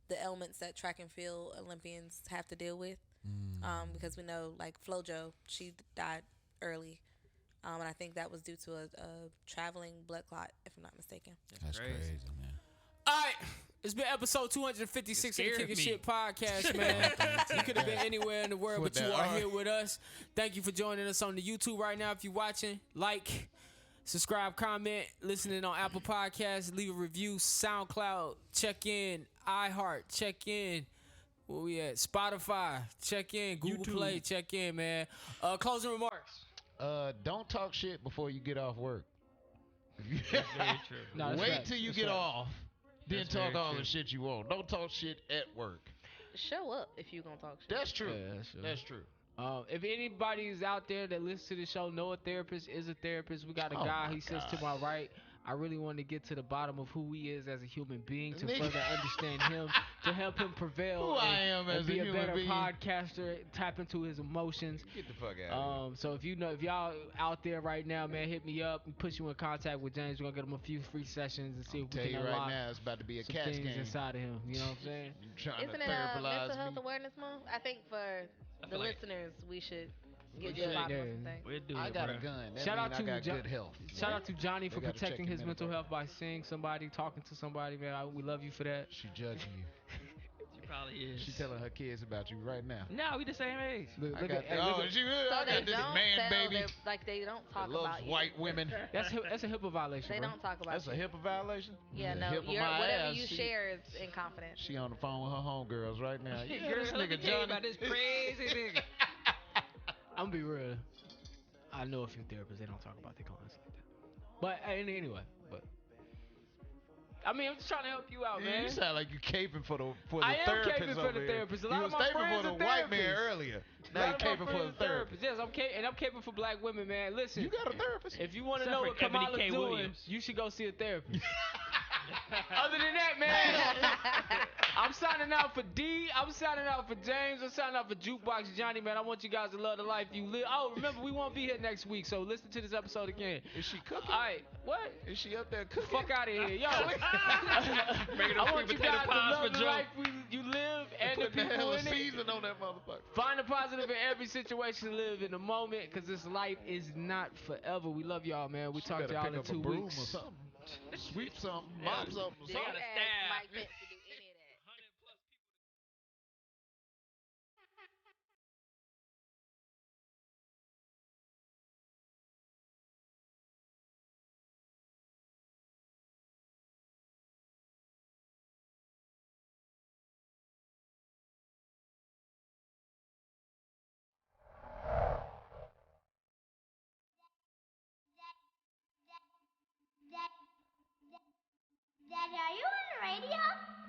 the elements that track and field Olympians have to deal with. Because we know like FloJo, she died early. And I think that was due to a traveling blood clot, if I'm not mistaken. That's crazy, man. All right. It's been episode 256 of the Kicking Shit podcast, man. You could have been anywhere in the world, but you are here with us. Thank you for joining us on the YouTube right now. If you're watching, like, subscribe, comment, listening on Apple Podcasts, leave a review, SoundCloud, check in, iHeart, check in. Where we at? Spotify, check in. Google YouTube. Play, check in, man. Closing remarks. Don't talk shit before you get off work. That's very true. No, wait till you get off, then talk all the shit you want. Don't talk shit at work. Show up if you gonna talk shit. That's true. Yeah, that's true. If anybody's out there that listens to the show, know a therapist, is a therapist. We got a guy, he sits to my right. I really want to get to the bottom of who he is as a human being to further understand him, to help him prevail and be a better podcaster, tap into his emotions. Get the fuck out of here. So if y'all out there right now, man, hit me up and put you in contact with James. We're going to get him a few free sessions and see if we can unlock right now, it's about to be a catch things game inside of him. You know what I'm saying? Isn't it Mental Health Awareness Month? I think for the listeners, we should get to the bottom of some things. I got a gun. That Shout out to good health. Shout out to Johnny for protecting his mental health by seeing somebody, talking to somebody, man. We love you for that. She judging you. She probably is. She telling her kids about you right now. No, we the same age. Look at she so I got this man baby. Like they don't talk loves about you. white women. That's a HIPAA violation. They bro. don't talk about That's you. a HIPAA violation? Yeah, no. Whatever you share is in confidence. She on the phone with her homegirls right now. Yeah, this nigga Johnny. About this crazy nigga. I'm gonna be real. I know a few therapists, they don't talk about their clients like that. But anyway, I mean, I'm just trying to help you out, man. You sound like you caping for the therapist. I am caping for the therapist. A lot of my friends for are the white man therapists. earlier. Now you caping for the therapist. Yes, I'm caping for black women, man. Listen, you got a therapist. If you want to know what Kamala's Eboni K doing, Williams. you should go see a therapist. Other than that, man, I'm signing out for D. I'm signing out for James. I'm signing out for Jukebox Johnny, man. I want you guys to love the life you live. Oh, remember, we won't be here next week, so listen to this episode again. Is she cooking? All right, what? Is she up there cooking? Fuck out of here, yo. I want you guys to love the life you live and the people in it. Season on that motherfucker. Find the positive in every situation. Live in the moment, because this life is not forever. We love y'all, man. We talk to y'all in 2 weeks. Or something. Sweep something, mop something. They got a staff. Mike Pence to do any of that. Daddy, are you on the radio?